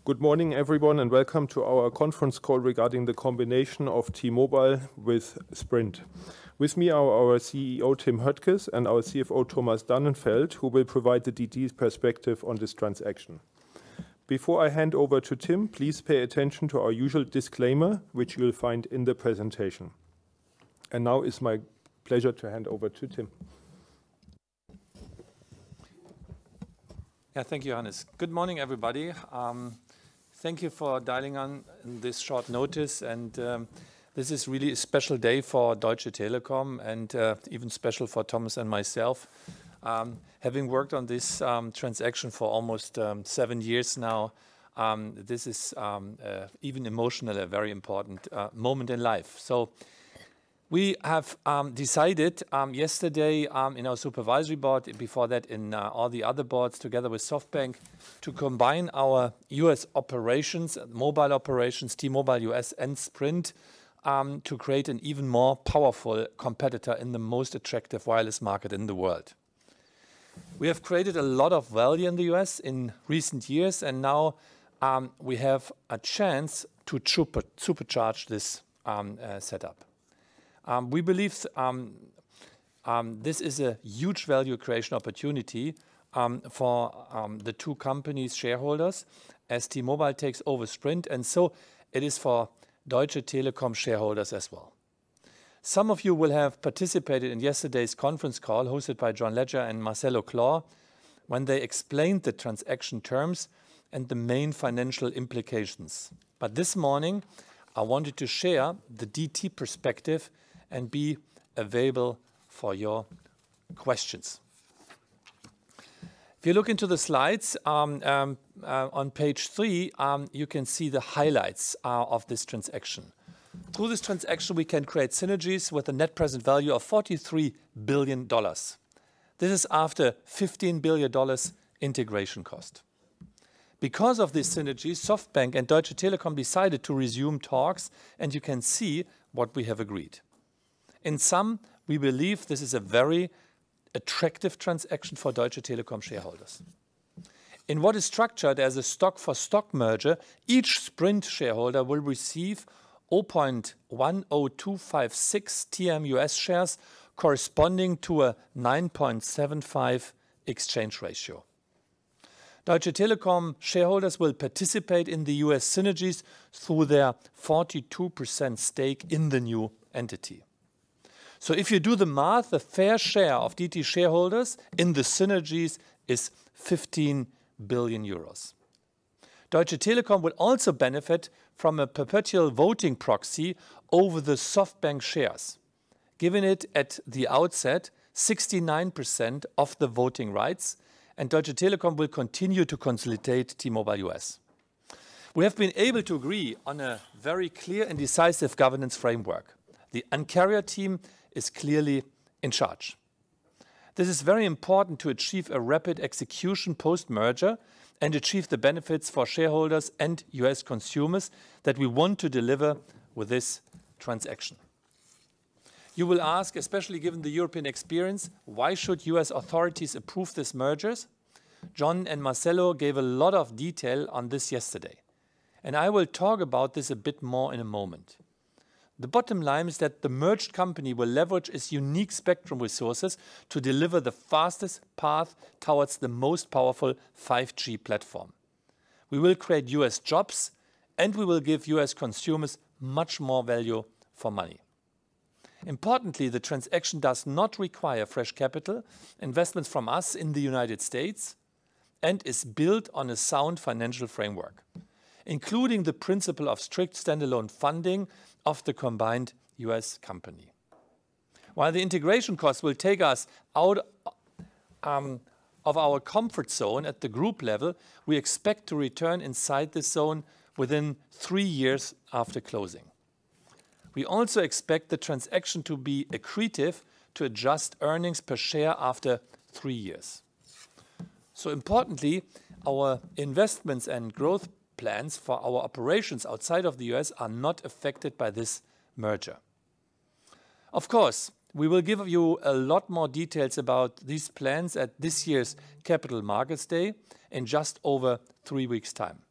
Good morning, everyone, and welcome to our conference call regarding the combination of T-Mobile with Sprint. With me are our CEO, Tim Höttges, and our CFO, Thomas Dannenfeldt, who will provide the DT's perspective on this transaction. Before I hand over to Tim, please pay attention to our usual disclaimer, which you will find in the presentation. And now it's my pleasure to hand over to Tim. Yeah, thank you, Hannes. Good morning, everybody. Thank you for dialing on this short notice. And this is really a special day for Deutsche Telekom and even special for Thomas and myself. Having worked on this transaction for almost 7 years now, this is even emotionally a very important moment in life. So we have decided yesterday in our supervisory board, before that in all the other boards, together with SoftBank, to combine our US operations, mobile operations, T-Mobile US and Sprint, to create an even more powerful competitor in the most attractive wireless market in the world. We have created a lot of value in the US in recent years, and now we have a chance to supercharge this setup. We believe this is a huge value creation opportunity for the two companies' shareholders as T-Mobile takes over Sprint, and so it is for Deutsche Telekom shareholders as well. Some of you will have participated in yesterday's conference call hosted by John Ledger and Marcelo Claure when they explained the transaction terms and the main financial implications. But this morning, I wanted to share the DT perspective and be available for your questions. If you look into the slides on page 3, you can see the highlights of this transaction. Through this transaction, we can create synergies with a net present value of $43 billion. This is after $15 billion integration cost. Because of these synergies, SoftBank and Deutsche Telekom decided to resume talks, and you can see what we have agreed. In sum, we believe this is a very attractive transaction for Deutsche Telekom shareholders. In what is structured as a stock-for-stock merger, each Sprint shareholder will receive 0.10256 TMUS shares corresponding to a 9.75 exchange ratio. Deutsche Telekom shareholders will participate in the US synergies through their 42% stake in the new entity. So if you do the math, the fair share of DT shareholders in the synergies is 15 billion euros. Deutsche Telekom will also benefit from a perpetual voting proxy over the SoftBank shares, giving it at the outset 69% of the voting rights, and Deutsche Telekom will continue to consolidate T-Mobile US. We have been able to agree on a very clear and decisive governance framework. The Un-carrier team is clearly in charge. This is very important to achieve a rapid execution post-merger and achieve the benefits for shareholders and US consumers that we want to deliver with this transaction. You will ask, especially given the European experience, why should US authorities approve these mergers? John and Marcelo gave a lot of detail on this yesterday, and I will talk about this a bit more in a moment. The bottom line is that the merged company will leverage its unique spectrum resources to deliver the fastest path towards the most powerful 5G platform. We will create US jobs, and we will give US consumers much more value for money. Importantly, the transaction does not require fresh capital investments from us in the United States and is built on a sound financial framework, including the principle of strict standalone funding of the combined US company. While the integration costs will take us out of our comfort zone at the group level, we expect to return inside this zone within 3 years after closing. We also expect the transaction to be accretive to adjust earnings per share after 3 years. So importantly, our investments and growth plans for our operations outside of the US are not affected by this merger. Of course, we will give you a lot more details about these plans at this year's Capital Markets Day in just over 3 weeks' time.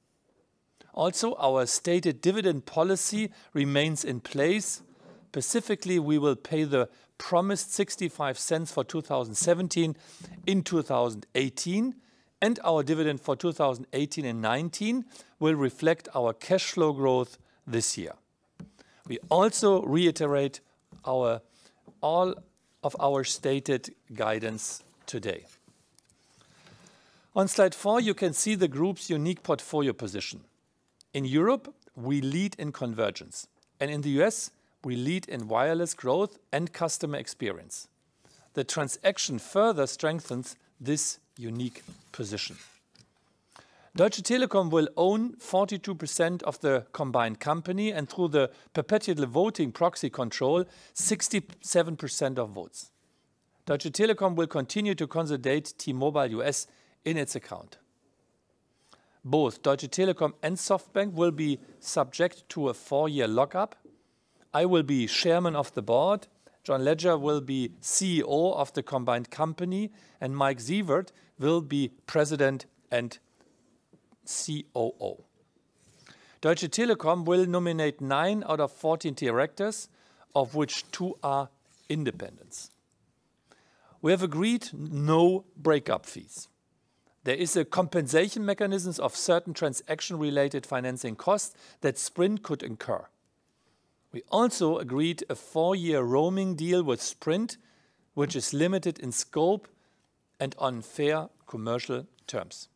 Also, our stated dividend policy remains in place. Specifically, we will pay the promised 65 cents for 2017 in 2018, and our dividend for 2018 and 19 will reflect our cash flow growth this year. We also reiterate all of our stated guidance today. On slide 4, you can see the group's unique portfolio position. In Europe, we lead in convergence, and in the US, we lead in wireless growth and customer experience. The transaction further strengthens this unique position. Deutsche Telekom will own 42% of the combined company, and through the perpetual voting proxy control, 67% of votes. Deutsche Telekom will continue to consolidate T-Mobile US in its account. Both Deutsche Telekom and SoftBank will be subject to a 4-year lockup. I will be chairman of the board, John Legere will be CEO of the combined company, and Mike Sievert will be president and COO. Deutsche Telekom will nominate 9 out of 14 directors, of which 2 are independents. We have agreed no breakup fees. There is a compensation mechanism of certain transaction-related financing costs that Sprint could incur. We also agreed a 4-year roaming deal with Sprint, which is limited in scope and on fair commercial terms.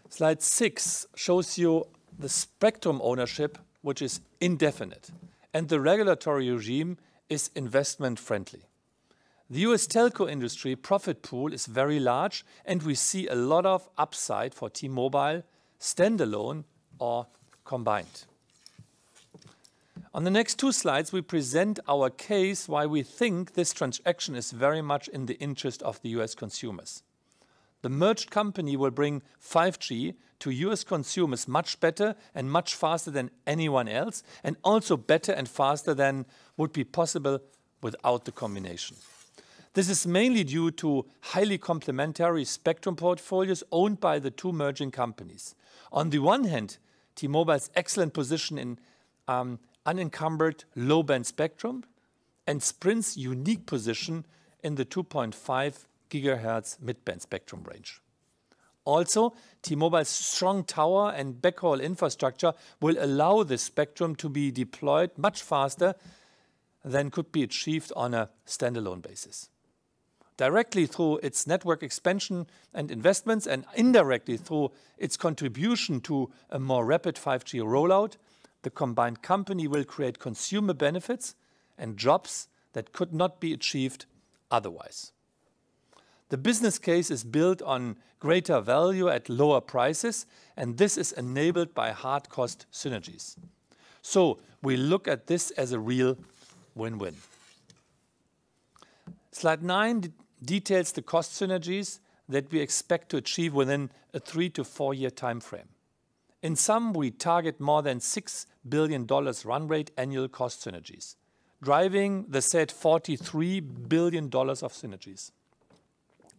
Slide 6 shows you the spectrum ownership, which is indefinite, and the regulatory regime is investment-friendly. The US telco industry profit pool is very large, and we see a lot of upside for T-Mobile, standalone or combined. On the next 2 slides, we present our case why we think this transaction is very much in the interest of the US consumers. The merged company will bring 5G to US consumers much better and much faster than anyone else, and also better and faster than would be possible without the combination. This is mainly due to highly complementary spectrum portfolios owned by the 2 merging companies. On the one hand, T-Mobile's excellent position in unencumbered low-band spectrum, and Sprint's unique position in the 2.5 GHz mid-band spectrum range. Also, T-Mobile's strong tower and backhaul infrastructure will allow this spectrum to be deployed much faster than could be achieved on a standalone basis. Directly through its network expansion and investments, and indirectly through its contribution to a more rapid 5G rollout, the combined company will create consumer benefits and jobs that could not be achieved otherwise. The business case is built on greater value at lower prices, and this is enabled by hard cost synergies. So we look at this as a real win-win. Slide 9 details the cost synergies that we expect to achieve within a 3 to 4 year time frame. In sum, we target more than $6 billion run rate annual cost synergies, driving the said $43 billion of synergies.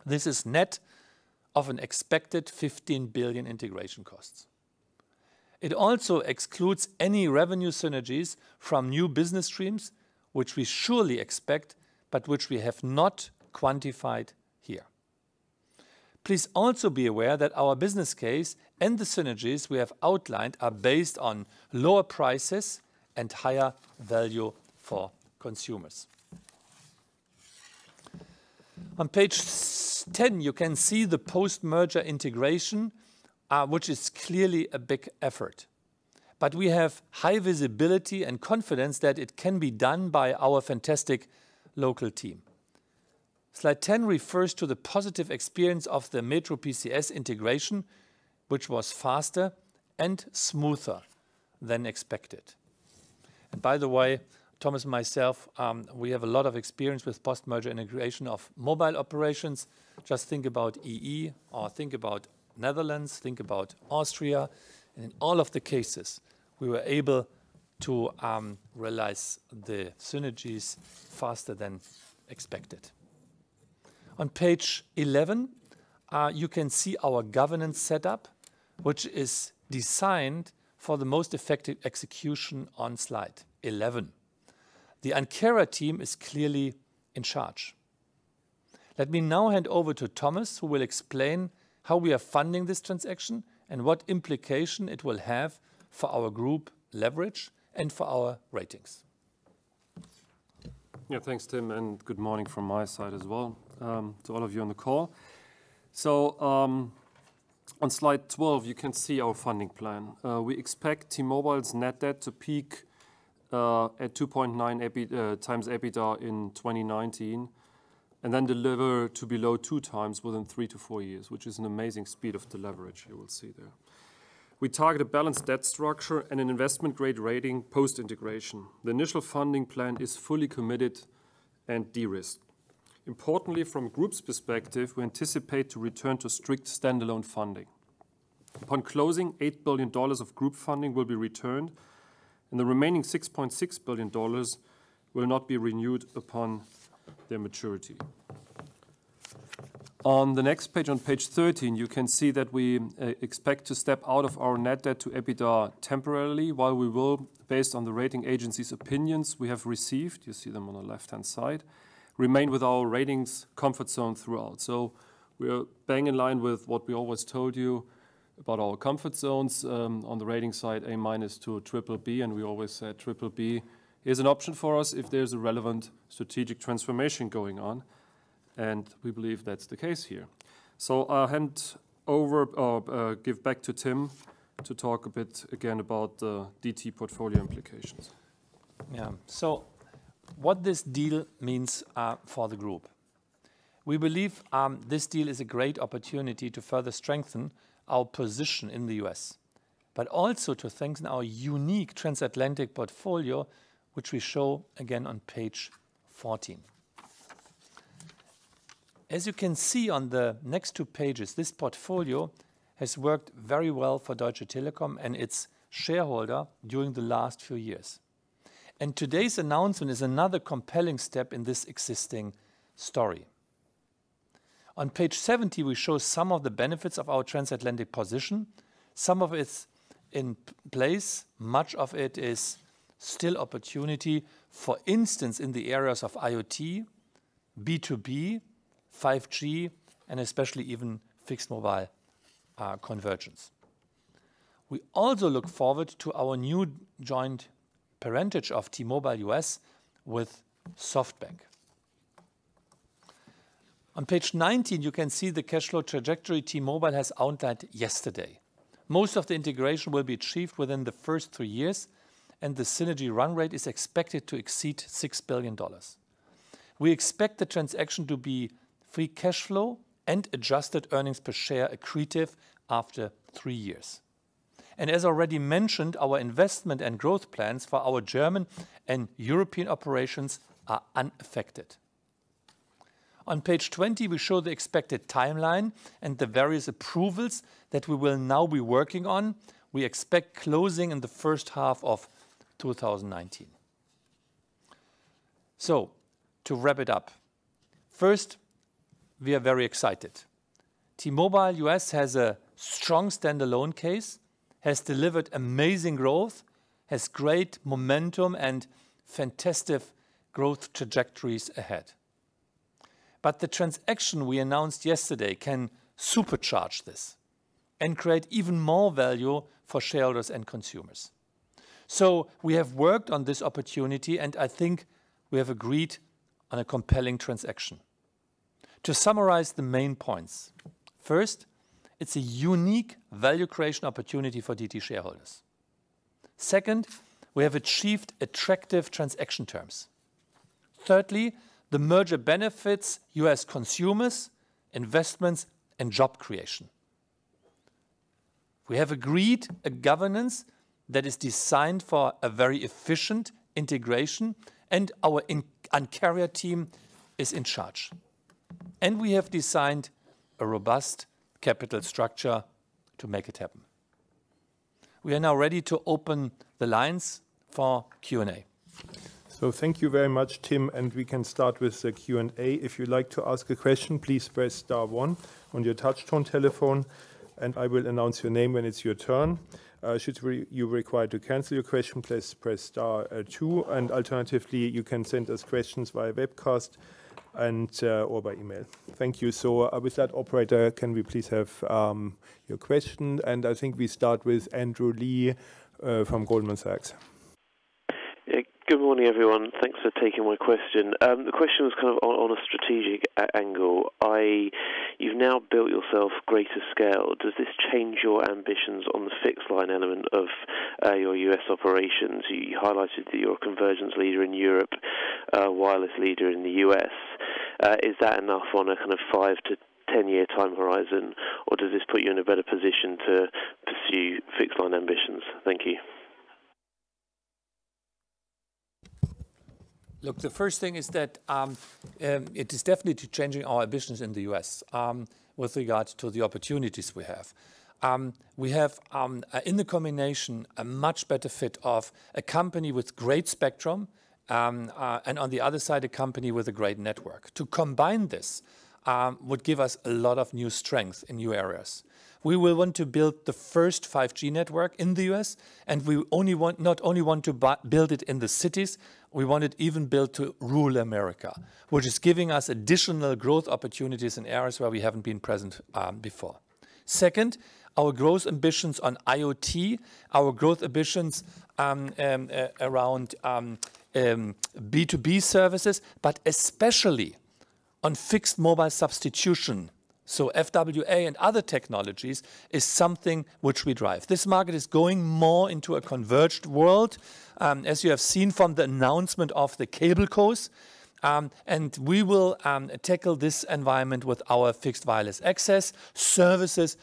This is net of an expected $15 billion integration costs. It also excludes any revenue synergies from new business streams, which we surely expect, but which we have not quantified here. Please also be aware that our business case and the synergies we have outlined are based on lower prices and higher value for consumers. On page 10, you can see the post-merger integration, which is clearly a big effort. But we have high visibility and confidence that it can be done by our fantastic local team. Slide 10 refers to the positive experience of the Metro PCS integration, which was faster and smoother than expected. And by the way, Thomas and myself, we have a lot of experience with post-merger integration of mobile operations. Just think about EE, or think about Netherlands, think about Austria. And in all of the cases, we were able to realize the synergies faster than expected. On page 11, you can see our governance setup, which is designed for the most effective execution on slide 11. The Ankara team is clearly in charge. Let me now hand over to Thomas, who will explain how we are funding this transaction and what implication it will have for our group leverage and for our ratings. Yeah, thanks, Tim, and good morning from my side as well to all of you on the call. So on slide 12, you can see our funding plan. We expect T-Mobile's net debt to peak at 2.9 times EBITDA in 2019 and then deliver to below 2 times within 3 to 4 years, which is an amazing speed of the leverage you will see there. We target a balanced debt structure and an investment-grade rating post-integration. The initial funding plan is fully committed and de-risked. Importantly, from Group's perspective, we anticipate to return to strict standalone funding. Upon closing, $8 billion of Group funding will be returned, and the remaining $6.6 billion will not be renewed upon their maturity. On the next page, on page 13, you can see that we expect to step out of our net debt to EBITDA temporarily, while we will, based on the rating agency's opinions we have received, you see them on the left-hand side, remain with our ratings comfort zone throughout. So we are bang in line with what we always told you about our comfort zones. On the rating side, A- to BBB, and we always said BBB is an option for us if there's a relevant strategic transformation going on. And we believe that's the case here. So I'll hand over, or give back to Tim to talk a bit again about the DT portfolio implications. Yeah. So what this deal means for the group. We believe this deal is a great opportunity to further strengthen our position in the US, but also to strengthen our unique transatlantic portfolio, which we show again on page 14. As you can see on the next 2 pages, this portfolio has worked very well for Deutsche Telekom and its shareholder during the last few years. And today's announcement is another compelling step in this existing story. On page 70, we show some of the benefits of our transatlantic position. Some of it's in place, much of it is still opportunity, for instance, in the areas of IoT, B2B, 5G, and especially even fixed mobile convergence. We also look forward to our new joint parentage of T-Mobile US with SoftBank. On page 19, you can see the cash flow trajectory T-Mobile has outlined yesterday. Most of the integration will be achieved within the first 3 years, and the synergy run rate is expected to exceed $6 billion. We expect the transaction to be free cash flow and adjusted earnings per share accretive after 3 years. And as already mentioned, our investment and growth plans for our German and European operations are unaffected. On page 20, we show the expected timeline and the various approvals that we will now be working on. We expect closing in the first half of 2019. So, to wrap it up, first, we are very excited. T-Mobile US has a strong standalone case, has delivered amazing growth, has great momentum and fantastic growth trajectories ahead. But the transaction we announced yesterday can supercharge this and create even more value for shareholders and consumers. So we have worked on this opportunity, and I think we have agreed on a compelling transaction. To summarize the main points. First, it's a unique value creation opportunity for DT shareholders. Second, we have achieved attractive transaction terms. Thirdly, the merger benefits US consumers, investments, and job creation. We have agreed a governance that is designed for a very efficient integration, and our Ankara team is in charge. And we have designed a robust capital structure to make it happen. We are now ready to open the lines for Q&A. So thank you very much, Tim, and we can start with the Q&A. If you'd like to ask a question, please press *1 on your touch-tone telephone. and I will announce your name when it's your turn. Should you require to cancel your question, please press star 2, and alternatively, you can send us questions via webcast and or by email. Thank you. So with that, operator, can we please have your question? And I think we start with Andrew Lee from Goldman Sachs. Good morning, everyone. Thanks for taking my question. The question was kind of on a strategic angle. You've now built yourself greater scale. Does this change your ambitions on the fixed line element of your US operations? You highlighted that you're a convergence leader in Europe, wireless leader in the US. Is that enough on a kind of 5 to 10-year time horizon, or does this put you in a better position to pursue fixed line ambitions? Thank you. Look, the first thing is that it is definitely changing our ambitions in the US with regard to the opportunities we have. We have, in the combination, a much better fit of a company with great spectrum and on the other side, a company with a great network. To combine this would give us a lot of new strength in new areas. We will want to build the first 5G network in the US, and we not only want to build it in the cities, we want it even built to rural America, which is giving us additional growth opportunities in areas where we haven't been present before. Second, our growth ambitions on IoT, our growth ambitions around B2B services, but especially on fixed mobile substitution. So FWA and other technologies is something which we drive. This market is going more into a converged world, as you have seen from the announcement of the cable cos. And we will tackle this environment with our fixed wireless access services,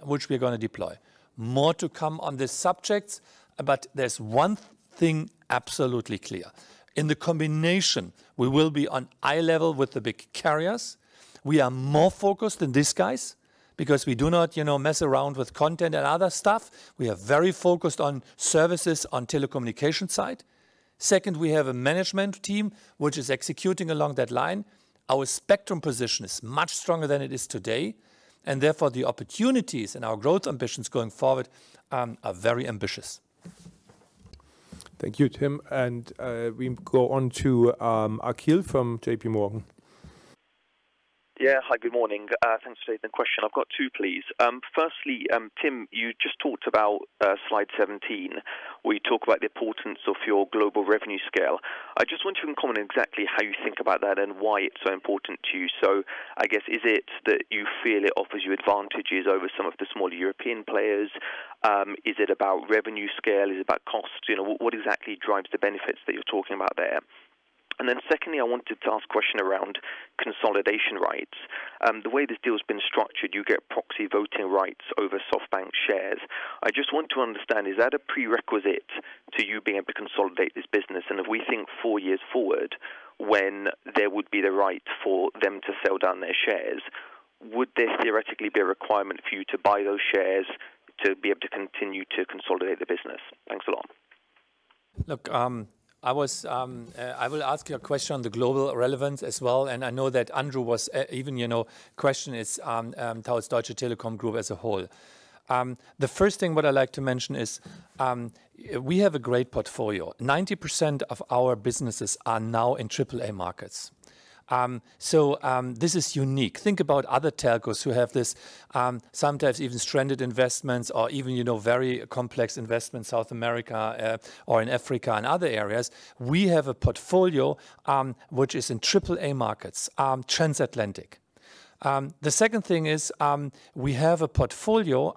which we're going to deploy. More to come on these subjects, but there's one thing absolutely clear. In the combination, we will be on eye level with the big carriers. We are more focused than these guys because we do not, mess around with content and other stuff. We are very focused on services on telecommunication side. Second, we have a management team which is executing along that line. Our spectrum position is much stronger than it is today, and therefore the opportunities and our growth ambitions going forward are very ambitious. Thank you, Tim. And we go on to Akhil from JP Morgan. Yeah, hi, good morning. Thanks for taking the question. I've got two, please. Firstly, Tim, you just talked about slide 17, where you talk about the importance of your global revenue scale. I just want you to comment exactly how you think about that and why it's so important to you. So I guess, is it that you feel it offers you advantages over some of the smaller European players? Is it about revenue scale? Is it about costs? What exactly drives the benefits that you're talking about there? And then secondly, I wanted to ask a question around consolidation rights. The way this deal has been structured, you get proxy voting rights over SoftBank shares. I just want to understand, is that a prerequisite to you being able to consolidate this business? And if we think 4 years forward, when there would be the right for them to sell down their shares, would there theoretically be a requirement for you to buy those shares to be able to continue to consolidate the business? Thanks a lot. Look, I will ask you a question on the global relevance as well, and I know that Andrew was question is towards Deutsche Telekom Group as a whole. The first thing what I like to mention is we have a great portfolio. 90% of our businesses are now in AAA markets. So this is unique. Think about other telcos who have this, sometimes even stranded investments or even, very complex investments in South America or in Africa and other areas. We have a portfolio which is in AAA markets, transatlantic. The second thing is we have a portfolio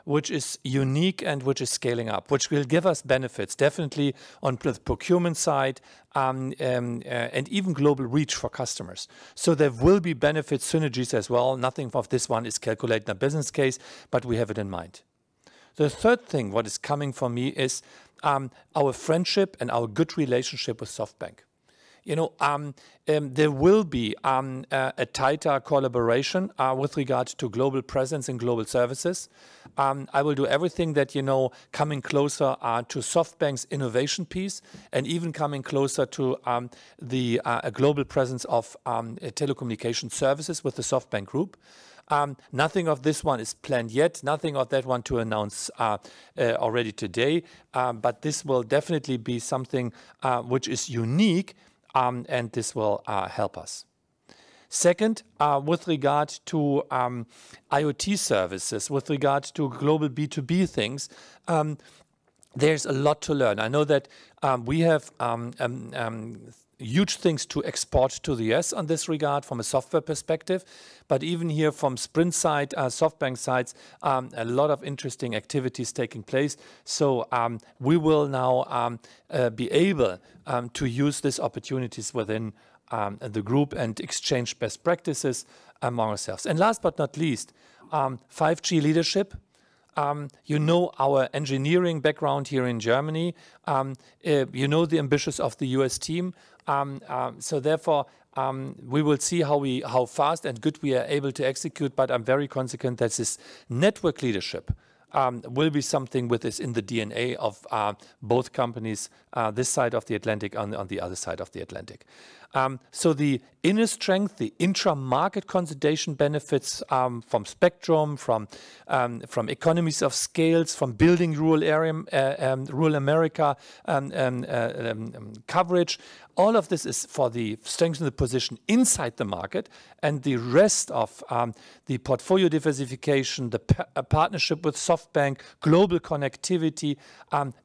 which is unique and which is scaling up, which will give us benefits, definitely on the procurement side and even global reach for customers. So there will be benefit synergies as well. Nothing of this one is calculated in a business case, but we have it in mind. The third thing what is coming for me is our friendship and our good relationship with SoftBank. There will be a tighter collaboration with regard to global presence and global services. I will do everything that, coming closer to SoftBank's innovation piece and even coming closer to the global presence of telecommunication services with the SoftBank Group. Nothing of this one is planned yet, nothing of that one to announce already today, but this will definitely be something which is unique, and this will help us. Second, with regard to IoT services, with regard to global B2B things, there's a lot to learn. I know that we have huge things to export to the US on this regard from a software perspective, but even here from Sprint side, SoftBank sides, a lot of interesting activities taking place. So we will now be able to use these opportunities within the group and exchange best practices among ourselves. And last but not least, 5G leadership. You know our engineering background here in Germany. You know the ambitions of the US team. So therefore, we will see how fast and good we are able to execute. But I'm very confident that this network leadership will be something which is in the DNA of both companies, this side of the Atlantic and on the other side of the Atlantic. So the inner strength, the intra-market consolidation benefits from spectrum, from economies of scales, from building rural America coverage. All of this is for the strengthening the position inside the market, and the rest of the portfolio diversification, the partnership with SoftBank, global connectivity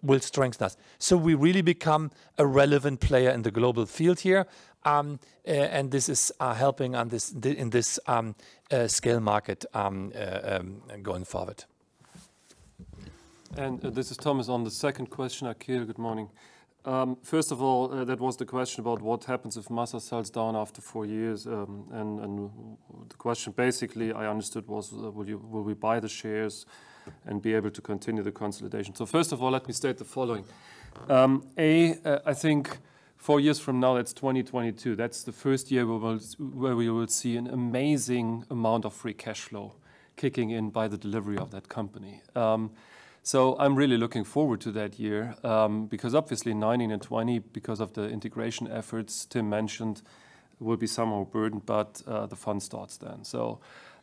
will strengthen us. So we really become a relevant player in the global field here. And this is helping on this in this scale market going forward. And this is Thomas on the second question. Akhil, good morning. First of all, that was the question about what happens if Massa sells down after 4 years. And the question basically I understood was, will we buy the shares and be able to continue the consolidation? So first of all, let me state the following. I think 4 years from now, that's 2022. That's the first year where we will see an amazing amount of free cash flow kicking in by the delivery of that company. So I'm really looking forward to that year because obviously 19 and 20, because of the integration efforts Tim mentioned, will be somehow burdened, but the fun starts then. So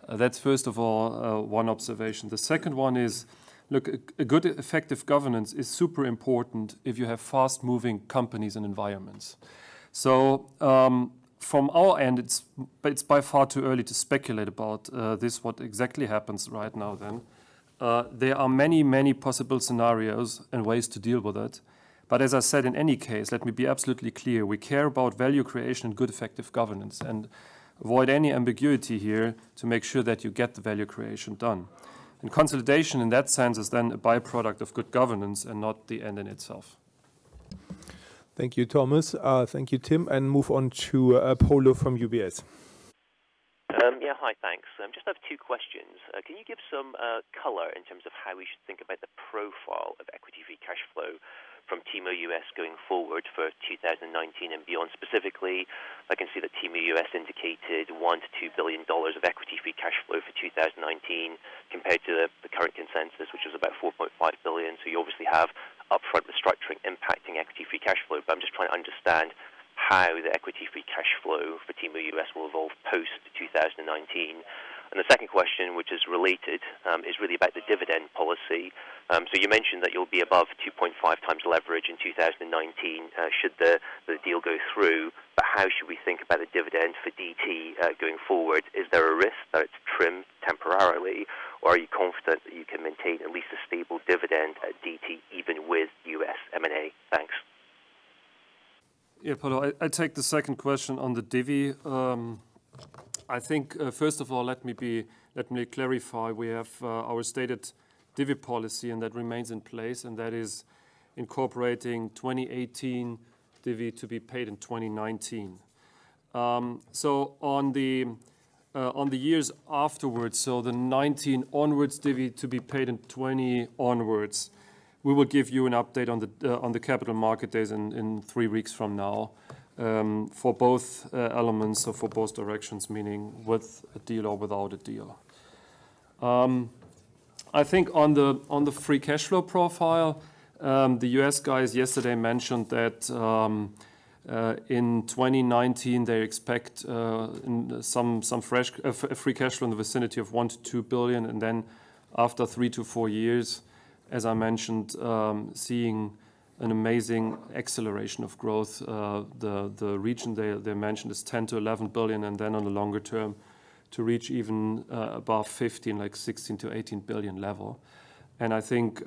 that's first of all one observation. The second one is, look, a good effective governance is super important if you have fast-moving companies and environments. So from our end, it's by far too early to speculate about this, what exactly happens right now then. There are many, many possible scenarios and ways to deal with it. But as I said, in any case, let me be absolutely clear. We care about value creation and good effective governance and avoid any ambiguity here to make sure that you get the value creation done. And consolidation in that sense is then a byproduct of good governance and not the end in itself. Thank you, Thomas. Thank you, Tim. And move on to Polo from UBS. Yeah, hi, thanks. Just have two questions. Can you give some color in terms of how we should think about the profile of equity-free cash flow from TMUS going forward for 2019 and beyond? Specifically, I can see that TMUS indicated $1 to $2 billion of equity-free cash flow for 2019 compared to the current consensus, which was about $4.5 billion. So you obviously have upfront restructuring impacting equity-free cash flow, but I'm just trying to understand how the equity-free cash flow for TMUS will evolve post-2019. And the second question, which is related, is really about the dividend policy. So you mentioned that you'll be above 2.5 times leverage in 2019 should the deal go through, but how should we think about the dividend for DT going forward? Is there a risk that it's trimmed temporarily, or are you confident that you can maintain at least a stable dividend at DT even with US M&A? Thanks. Yeah, Paulo, I take the second question on the divvy. I think, first of all, let me clarify. We have our stated divvy policy, and that remains in place, and that is incorporating 2018 divvy to be paid in 2019. So on the years afterwards, so the 19 onwards divvy to be paid in 20 onwards, we will give you an update on the capital market days in 3 weeks from now for both elements, so for both directions, meaning with a deal or without a deal. I think on the free cash flow profile, the US guys yesterday mentioned that In 2019, they expect some free cash flow in the vicinity of 1 to 2 billion, and then after 3 to 4 years, as I mentioned, seeing an amazing acceleration of growth. The region they mentioned is 10 to 11 billion, and then on the longer term to reach even above 15, like 16 to 18 billion level. And I think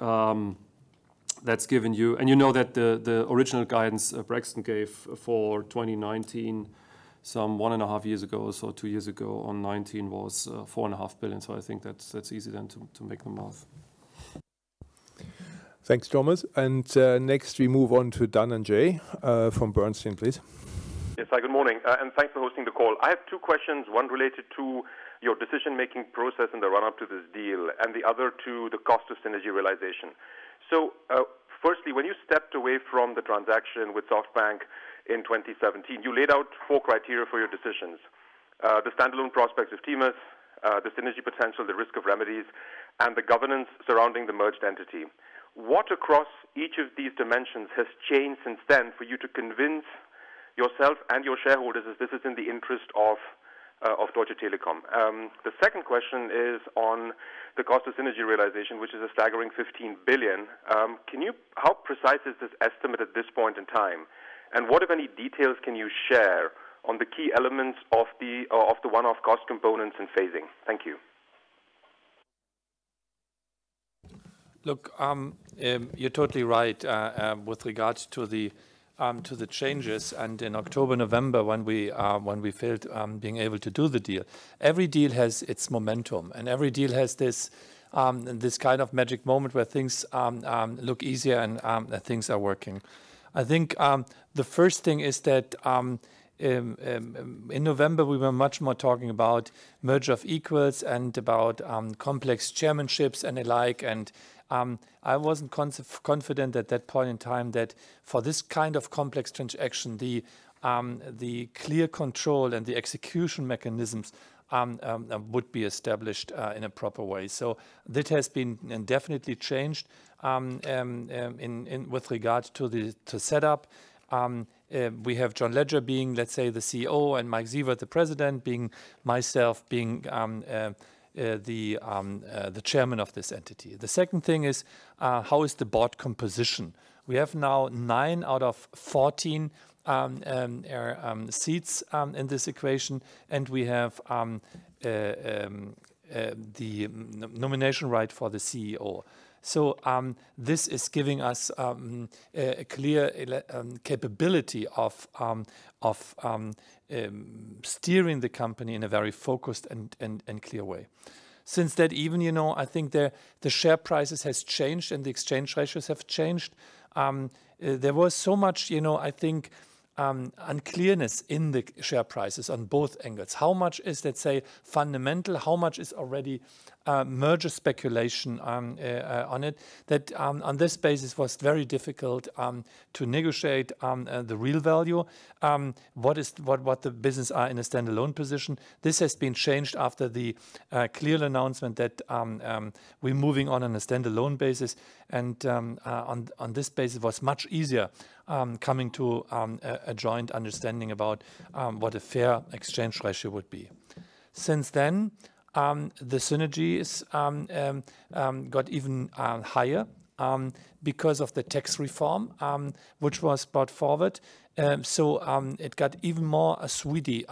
that's given you, and you know that the original guidance Braxton gave for 2019 some 1.5 years ago, so 2 years ago on 19 was 4.5 billion. So I think that's easy then to make the math. Thanks, Thomas. And next we move on to Dan and Jay from Bernstein, please. Yes, hi, good morning, and thanks for hosting the call. I have two questions, one related to your decision-making process in the run-up to this deal, and the other to the cost of synergy realization. So, firstly, when you stepped away from the transaction with SoftBank in 2017, you laid out 4 criteria for your decisions. The standalone prospects of TMUS, the synergy potential, the risk of remedies, and the governance surrounding the merged entity. What across each of these dimensions has changed since then for you to convince yourself and your shareholders that this is in the interest of Deutsche Telekom? The second question is on the cost of synergy realization, which is a staggering 15 billion. How precise is this estimate at this point in time? And what, if any, details can you share on the key elements of the one-off cost components and phasing? Thank you. Look, you're totally right with regard to the changes, and in October, November, when we failed being able to do the deal, every deal has its momentum, and every deal has this kind of magic moment where things look easier and things are working. I think the first thing is that in November we were much more talking about merger of equals and about complex chairmanships and the like, and I wasn't confident at that point in time that for this kind of complex transaction, the clear control and the execution mechanisms would be established in a proper way. So that has been definitely changed with regard to the setup. We have John Ledger being, let's say, the CEO, and Mike Sievert, the president, being myself, being the chairman of this entity. The second thing is how is the board composition? We have now 9 out of 14 seats in this equation, and we have the nomination right for the CEO. So this is giving us a clear capability of steering the company in a very focused and clear way. Since that, even, you know, I think the share prices has changed and the exchange ratios have changed. There was so much, you know, I think, unclearness in the share prices on both angles. How much is, let's say, fundamental? How much is already merger speculation on it? That on this basis was very difficult to negotiate the real value. What the business are in a standalone position. This has been changed after the clear announcement that we're moving on a standalone basis, and on this basis was much easier coming to a joint understanding about what a fair exchange ratio would be. Since then, the synergies got even higher because of the tax reform, which was brought forward. So it got even more sweetie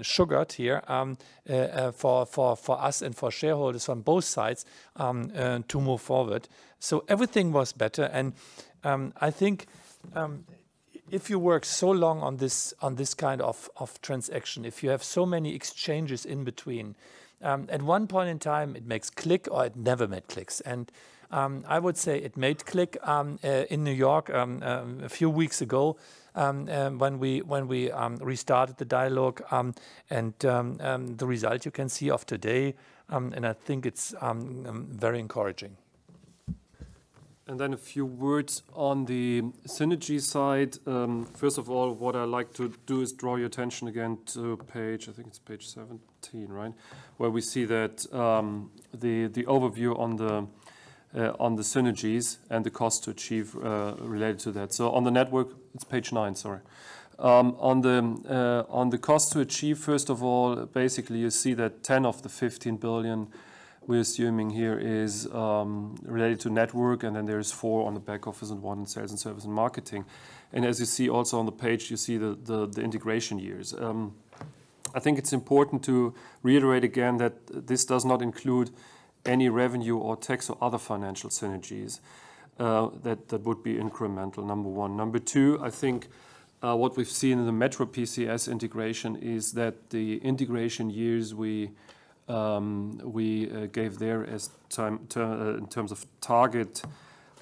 sugared here for us and for shareholders from both sides to move forward. So everything was better, and I think if you work so long on this kind of transaction, if you have so many exchanges in between, at one point in time it makes click or it never made clicks. And I would say it made click in New York a few weeks ago when we restarted the dialogue, and the result you can see of today, and I think it's very encouraging. And then a few words on the synergy side. First of all, what I like to do is draw your attention again to page, I think it's page 17, right? Where we see that the overview on the on the synergies and the cost to achieve related to that. So on the network, it's page 9, sorry. On the cost to achieve, first of all, basically you see that 10 of the 15 billion we're assuming here is related to network, and then there's 4 on the back office and 1 in sales and service and marketing. And as you see also on the page, you see the integration years. I think it's important to reiterate again that this does not include any revenue or tax or other financial synergies that would be incremental, number one. Number two, I think what we've seen in the Metro PCS integration is that the integration years we gave there as in terms of target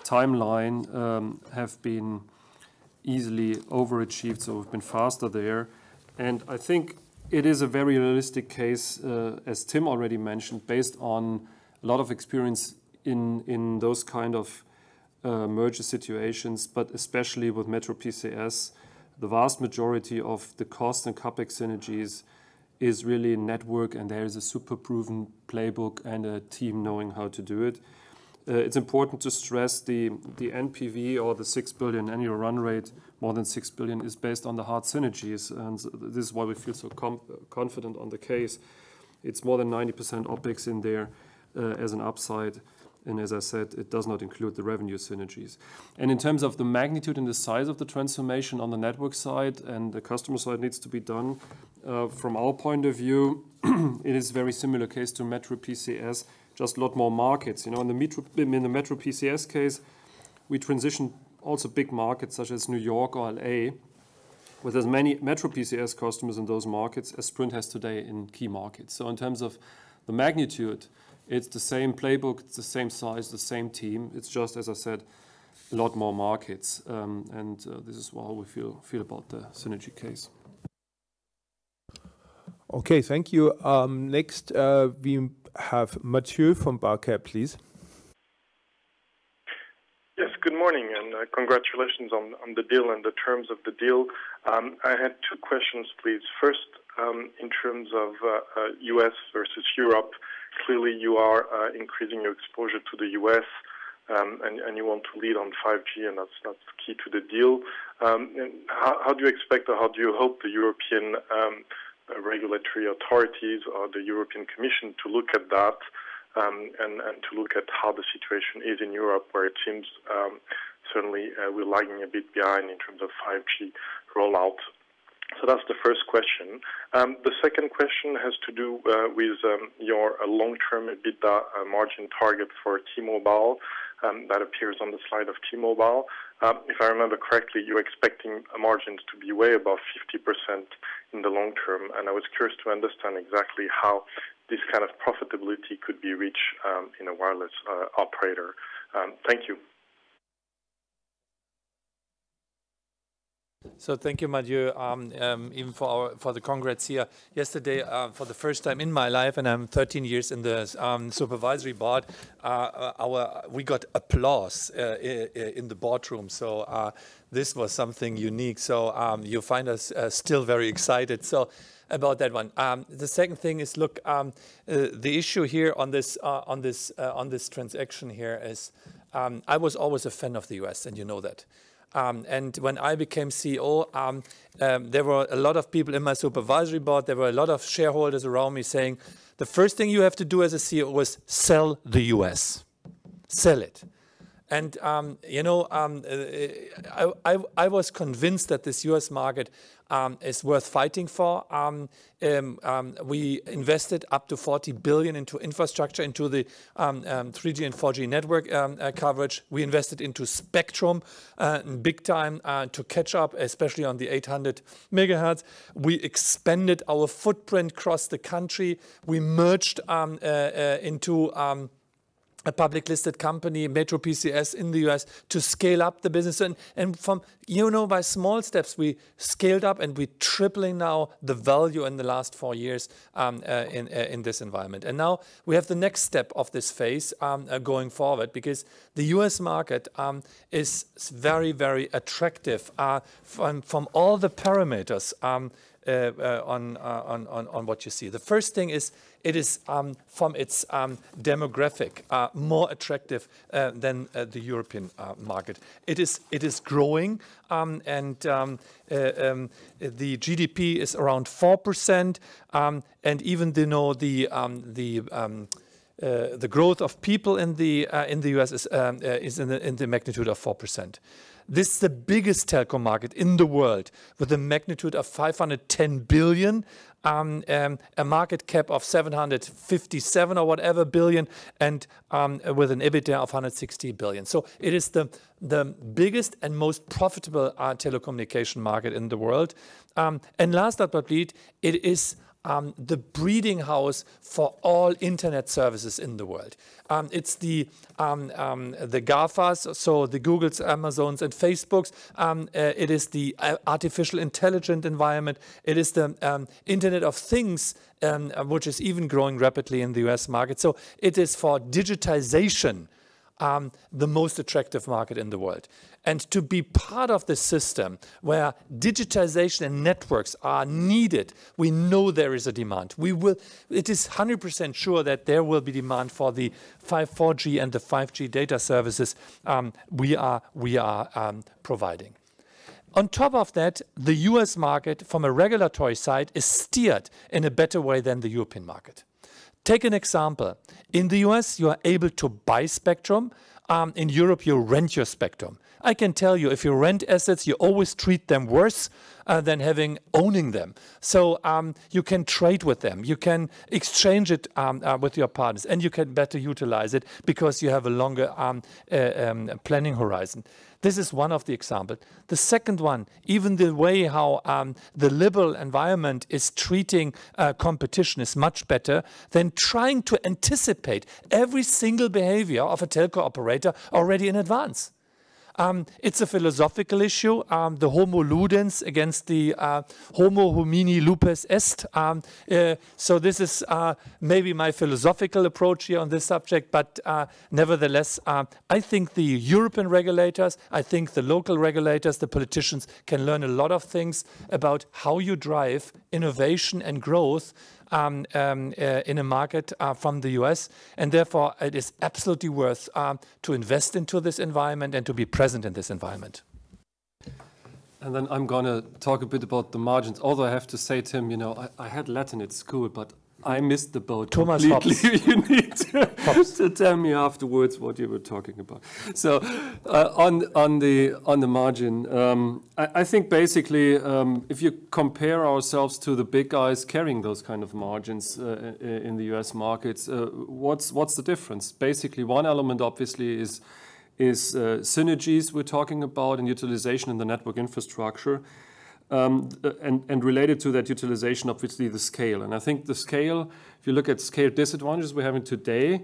timeline have been easily overachieved, so we've been faster there. And I think it is a very realistic case, as Tim already mentioned, based on a lot of experience in those kind of merger situations, but especially with Metro PCS, the vast majority of the cost and CapEx synergies is really network, and there is a super proven playbook and a team knowing how to do it. It's important to stress the NPV, or the 6 billion annual run rate, more than 6 billion, is based on the hard synergies, and this is why we feel so confident on the case. It's more than 90% OpEx in there as an upside, and as I said, it does not include the revenue synergies. And in terms of the magnitude and the size of the transformation on the network side and the customer side needs to be done, from our point of view, it is a very similar case to Metro PCS, just a lot more markets. You know, in the Metro PCS case, we transitioned also big markets such as New York or LA, with as many Metro PCS customers in those markets as Sprint has today in key markets. So in terms of the magnitude, it's the same playbook, it's the same size, the same team. It's just, as I said, a lot more markets, and this is how we feel about the synergy case. Okay, thank you. Next, we have Mathieu from Barclays, please. Yes, good morning, and congratulations on the deal and the terms of the deal. I had 2 questions, please. First, in terms of US versus Europe, clearly you are increasing your exposure to the US, and you want to lead on 5G, and that's key to the deal. And how do you expect, or how do you hope the European regulatory authorities or the European Commission to look at that, and to look at how the situation is in Europe, where it seems certainly we're lagging a bit behind in terms of 5G rollout? So that's the first question. The second question has to do with your long-term EBITDA margin target for T-Mobile that appears on the slide of T-Mobile. If I remember correctly, you're expecting margins to be way above 50% in the long term, and I was curious to understand exactly how this kind of profitability could be reached in a wireless operator. Thank you. So thank you, Mathieu, even for the congrats here. Yesterday, for the first time in my life, and I'm 13 years in the supervisory board, we got applause in the boardroom. So this was something unique. So you find us still very excited. So about that one. The second thing is, look, the issue here on this transaction here is, I was always a fan of the US, and you know that. And when I became CEO, there were a lot of people in my supervisory board, there were a lot of shareholders around me saying, the first thing you have to do as a CEO is sell the US. Sell it. And, you know, I was convinced that this US market is worth fighting for. We invested up to 40 billion into infrastructure, into the 3G and 4G network coverage. We invested into spectrum big time to catch up, especially on the 800 megahertz. We expanded our footprint across the country. We merged into a public listed company, Metro PCS in the US, to scale up the business. And from, you know, by small steps, we scaled up, and we're tripling now the value in the last 4 years in this environment. And now we have the next step of this phase going forward, because the US market is very, very attractive from all the parameters. on what you see. The first thing is it is from its demographic more attractive than the European market. It is growing, and the GDP is around 4%, and even though the growth of people in the US is in the magnitude of 4%. This is the biggest telco market in the world with a magnitude of 510 billion, a market cap of 757 or whatever billion, and with an EBITDA of 160 billion. So it is the biggest and most profitable telecommunication market in the world. And last but not least, it is the breeding house for all internet services in the world. It's the GAFAs, so the Googles, Amazons, and Facebooks. It is the artificial intelligence environment. It is the Internet of Things, which is even growing rapidly in the US market. So it is for digitization the most attractive market in the world. And to be part of the system where digitization and networks are needed, we know there is a demand. It is 100% sure that there will be demand for the 4G and the 5G data services we are providing. On top of that, the US market, from a regulatory side, is steered in a better way than the European market. Take an example. In the US, you are able to buy spectrum. In Europe, you rent your spectrum. I can tell you, if you rent assets, you always treat them worse than owning them. So you can trade with them. You can exchange it with your partners, and you can better utilize it because you have a longer planning horizon. This is one of the examples. The second one, even the way how the liberal environment is treating competition is much better than trying to anticipate every single behavior of a telco operator already in advance. It's a philosophical issue, the homo ludens against the homo homini lupus est. So this is maybe my philosophical approach here on this subject, but nevertheless, I think the European regulators, I think the local regulators, the politicians can learn a lot of things about how you drive innovation and growth in a market from the US, and therefore it is absolutely worth to invest into this environment and to be present in this environment. And then I'm going to talk a bit about the margins. Although I have to say, Tim, you know, I had Latin at school, but I missed the boat completely. You need to tell me afterwards what you were talking about. So on the margin, I think basically if you compare ourselves to the big guys carrying those kind of margins in the US markets, what's the difference? Basically, one element obviously is synergies we're talking about and utilization in the network infrastructure. And related to that utilization, obviously the scale. And I think the scale, if you look at scale disadvantages we're having today,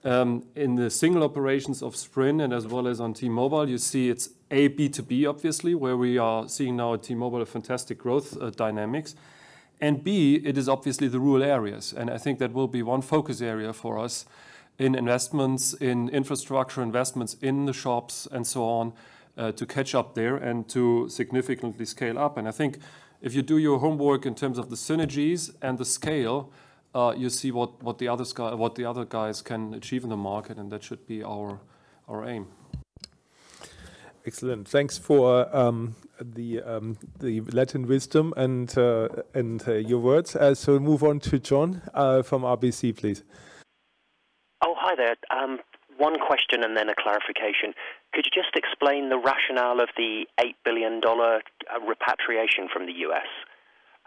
in the single operations of Sprint and as well as on T-Mobile, you see it's A, B2B, obviously, where we are seeing now at T-Mobile a fantastic growth dynamics. And B, it is obviously the rural areas. And I think that will be one focus area for us in investments, in infrastructure investments in the shops and so on, to catch up there and to significantly scale up. And I think if you do your homework in terms of the synergies and the scale, you see what the other guys can achieve in the market, and that should be our aim. Excellent. Thanks for the Latin wisdom and your words. So move on to John from RBC, please. Oh, hi there. One question and then a clarification. Could you just explain the rationale of the $8 billion repatriation from the US?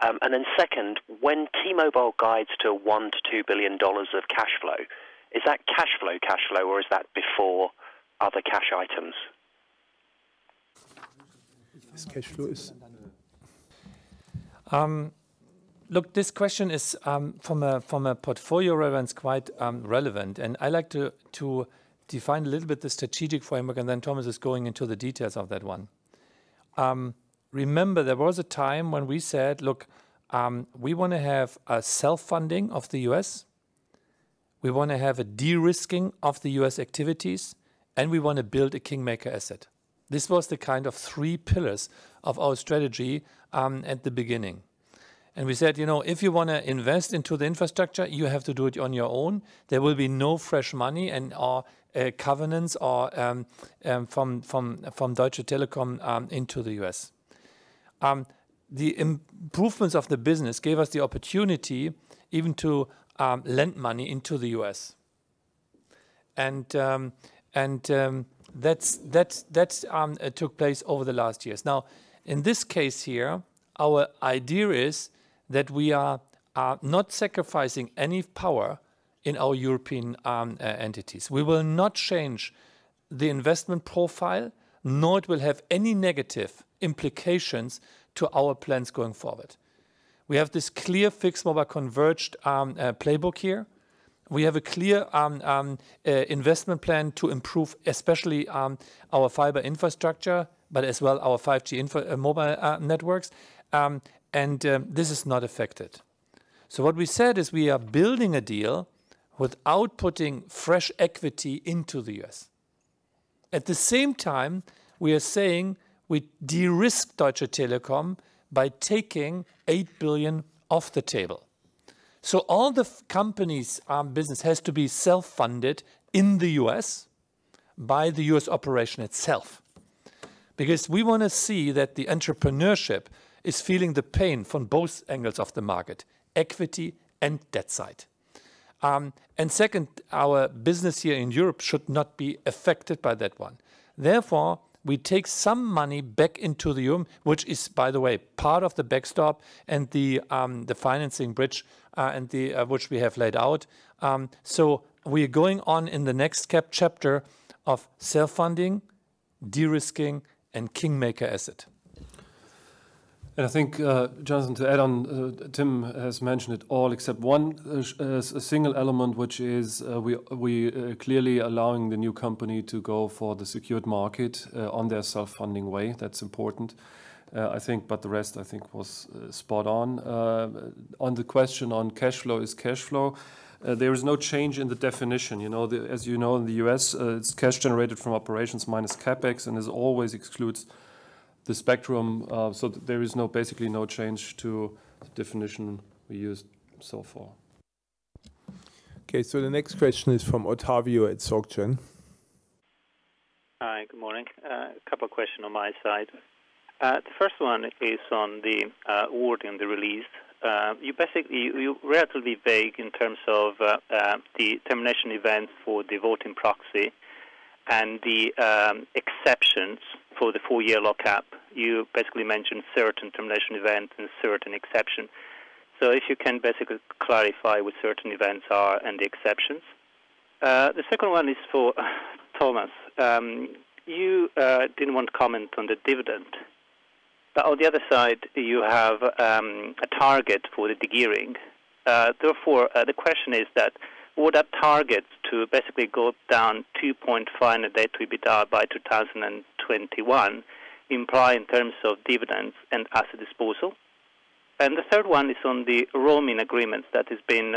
And then second, when T-Mobile guides to $1 to $2 billion of cash flow, is that cash flow, or is that before other cash items? This cash flow is... Look, this question is from a portfolio relevance quite relevant, and I like to define a little bit the strategic framework, and then Thomas is going into the details of that one. Remember, there was a time when we said, look, we want to have a self-funding of the US, we want to have a de-risking of the US activities, and we want to build a kingmaker asset. This was the kind of three pillars of our strategy at the beginning. And we said, you know, if you want to invest into the infrastructure, you have to do it on your own. There will be no fresh money and our covenants or from Deutsche Telekom into the US. The improvements of the business gave us the opportunity even to lend money into the US. And that took place over the last years. Now, in this case here, our idea is that we are not sacrificing any power in our European entities. We will not change the investment profile, nor it will have any negative implications to our plans going forward. We have this clear fixed mobile converged playbook here. We have a clear investment plan to improve especially our fiber infrastructure, but as well our 5G mobile networks. And this is not affected. So what we said is we are building a deal without putting fresh equity into the US. At the same time, we are saying we de-risk Deutsche Telekom by taking 8 billion off the table. So all the company's business has to be self-funded in the US by the US operation itself. Because we want to see that the entrepreneurship is feeling the pain from both angles of the market, equity and debt side. And second, our business here in Europe should not be affected by that one. Therefore, we take some money back into the euro, which is, by the way, part of the backstop and the financing bridge and which we have laid out. So we are going on in the next chapter of self-funding, de-risking, and kingmaker asset. And I think, Jonathan, to add on, Tim has mentioned it all except one a single element, which is we clearly allowing the new company to go for the secured market on their self-funding way. That's important, I think, but the rest, I think, was spot on. On the question on cash flow is cash flow. There is no change in the definition. You know, as you know, in the US, it's cash generated from operations minus capex, and as always excludes the spectrum. So there is basically no change to the definition we used so far. Okay, so the next question is from Ottavio at SocGen. Hi, good morning. A couple of questions on my side. The first one is on the word in the release. You're relatively vague in terms of the termination events for the voting proxy and the exceptions for the 4-year lockup. You basically mentioned certain termination events and certain exception. So if you can basically clarify what certain events are and the exceptions. The second one is for Thomas. You didn't want to comment on the dividend. But on the other side, you have a target for the degearing. Therefore, the question is that would that target to basically go down 2.5 net debt to EBITDA by 2021 imply in terms of dividends and asset disposal? And the third one is on the roaming agreements that has been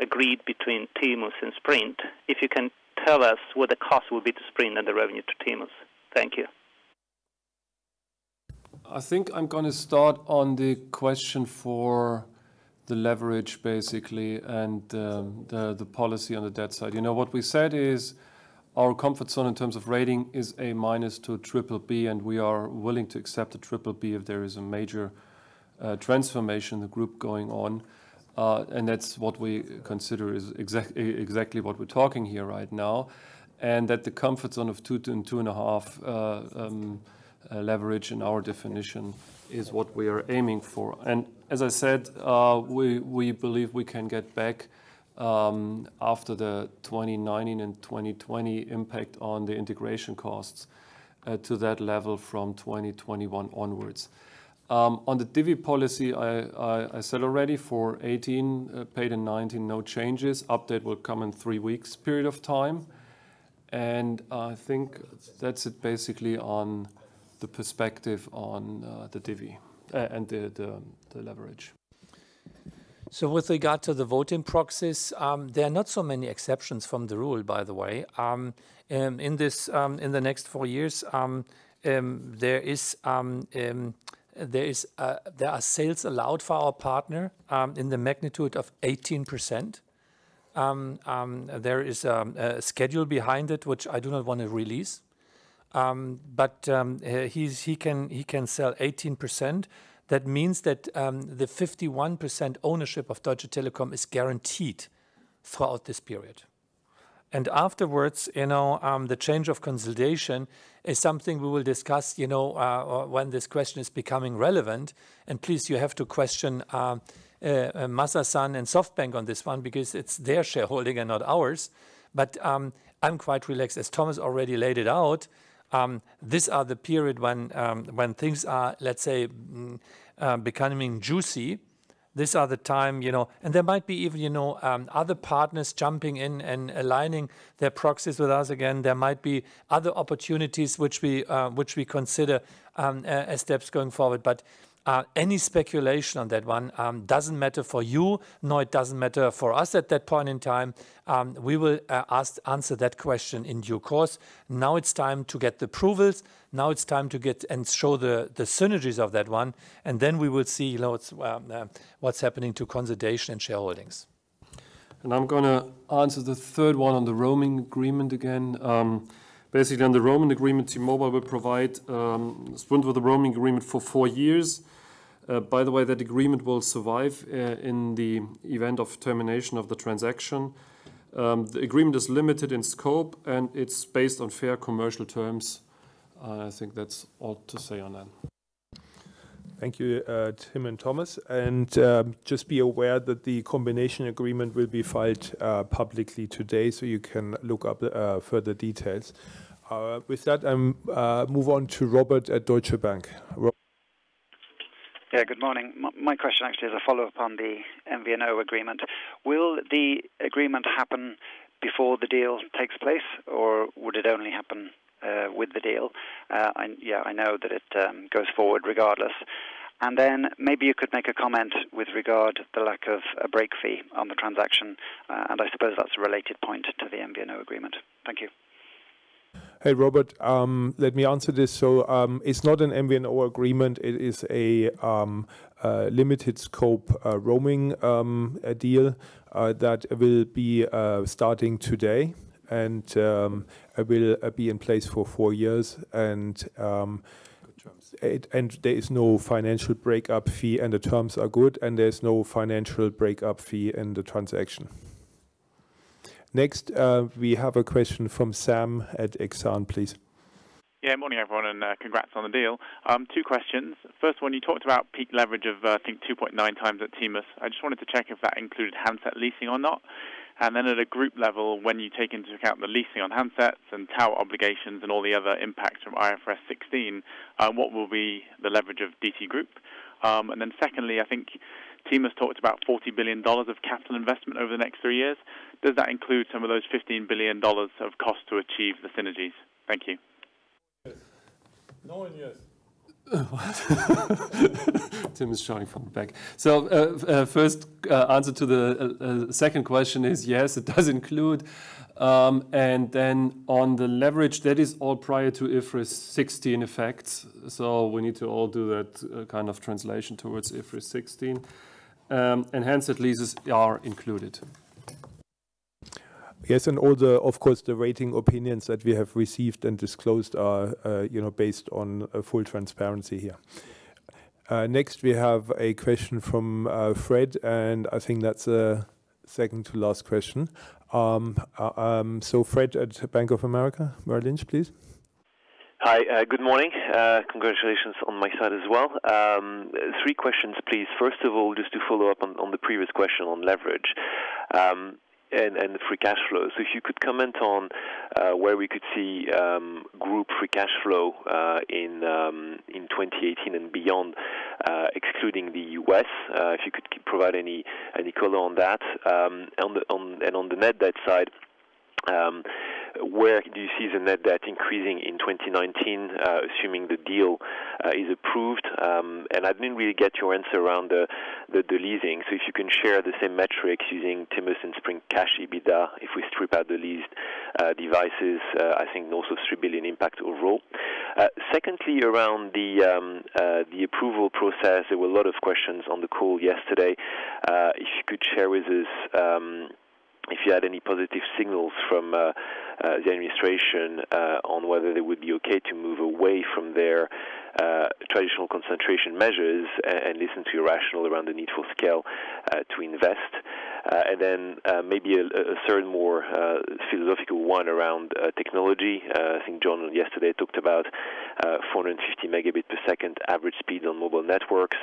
agreed between TMUS and Sprint. If you can tell us what the cost will be to Sprint and the revenue to TMUS. Thank you. I think I'm going to start on the question for the leverage, basically, and the policy on the debt side. You know, what we said is our comfort zone in terms of rating is A- to BBB, and we are willing to accept a BBB if there is a major transformation in the group going on. And that's what we consider is exactly what we're talking here right now. And that the comfort zone of 2 and 2.5 leverage in our definition is what we are aiming for. And as I said, we believe we can get back after the 2019 and 2020 impact on the integration costs to that level from 2021 onwards. On the divvy policy, I said already for 18 paid in 19, no changes. Update will come in 3 weeks period of time. And I think that's it basically on the perspective on the divvy and the leverage. So with regard to the voting proxies, there are not so many exceptions from the rule, by the way. In the next 4 years, there is there are sales allowed for our partner in the magnitude of 18%. There is a schedule behind it, which I do not want to release. But he can sell 18%. That means that the 51% ownership of Deutsche Telekom is guaranteed throughout this period. And afterwards, the change of consolidation is something we will discuss, when this question is becoming relevant. And please, you have to question Masa-san and SoftBank on this one, because it's their shareholding and not ours. But I'm quite relaxed. As Thomas already laid it out, these are the period when things are, let's say, becoming juicy. These are the time, and there might be even, other partners jumping in and aligning their proxies with us again. There might be other opportunities which we consider as steps going forward. But any speculation on that one doesn't matter for you, nor it doesn't matter for us at that point in time. We will answer that question in due course. Now it's time to get the approvals. Now it's time to get and show the synergies of that one. And then we will see what's happening to consolidation and shareholdings. And I'm going to answer the third one on the roaming agreement again. Basically, on the roaming agreement, T-Mobile will provide Sprint with a roaming agreement for 4 years. By the way, that agreement will survive in the event of termination of the transaction. The agreement is limited in scope, and it's based on fair commercial terms. I think that's all to say on that. Thank you, Tim and Thomas. And just be aware that the combination agreement will be filed publicly today, so you can look up further details. With that, I move on to Robert at Deutsche Bank. Yeah, good morning. My question actually is a follow-up on the MVNO agreement. Will the agreement happen before the deal takes place, or would it only happen with the deal? I know that it goes forward regardless. And then maybe you could make a comment with regard to the lack of a break fee on the transaction, and I suppose that's a related point to the MVNO agreement. Thank you. Hey, Robert, let me answer this. So it's not an MVNO agreement. It is a limited scope roaming deal that will be starting today and will be in place for 4 years. And there is no financial breakup fee, and the terms are good, and there's no financial breakup fee in the transaction. Next, we have a question from Sam at Exane, please. Yeah, morning everyone, and congrats on the deal. 2 questions. First one, you talked about peak leverage of, I think, 2.9 times at TMUS. I just wanted to check if that included handset leasing or not. And then at a group level, when you take into account the leasing on handsets and tower obligations and all the other impacts from IFRS 16, what will be the leverage of DT Group? And then secondly, I think TMUS talked about $40 billion of capital investment over the next 3 years. Does that include some of those $15 billion of cost to achieve the synergies? Thank you. Yes. No and yes. Tim is shouting from the back. So first answer to the second question is yes, it does include. And then on the leverage, that is all prior to IFRS 16 effects. So we need to all do that kind of translation towards IFRS 16. And handset leases are included. Yes, and all of course, the rating opinions that we have received and disclosed are, based on full transparency here. Next, we have a question from Fred, and I think that's a second to last question. So Fred at Bank of America, Merrill Lynch, please. Hi, good morning. Congratulations on my side as well. 3 questions, please. First of all, just to follow up on the previous question on leverage. And the free cash flow. So if you could comment on where we could see group free cash flow in 2018 and beyond, excluding the US. If you could provide any color on that. And on the net debt side, where do you see the net debt increasing in 2019, assuming the deal is approved? And I didn't really get your answer around the leasing. So if you can share the same metrics using TMUS and Sprint cash EBITDA, if we strip out the leased devices, I think also 3 billion impact overall. Secondly, around the approval process, there were a lot of questions on the call yesterday. If you could share with us if you had any positive signals from the administration on whether they would be okay to move away from their traditional concentration measures and listen to your rationale around the need for scale to invest. And then maybe a third more philosophical one around technology. I think John yesterday talked about 450 megabit per second average speed on mobile networks.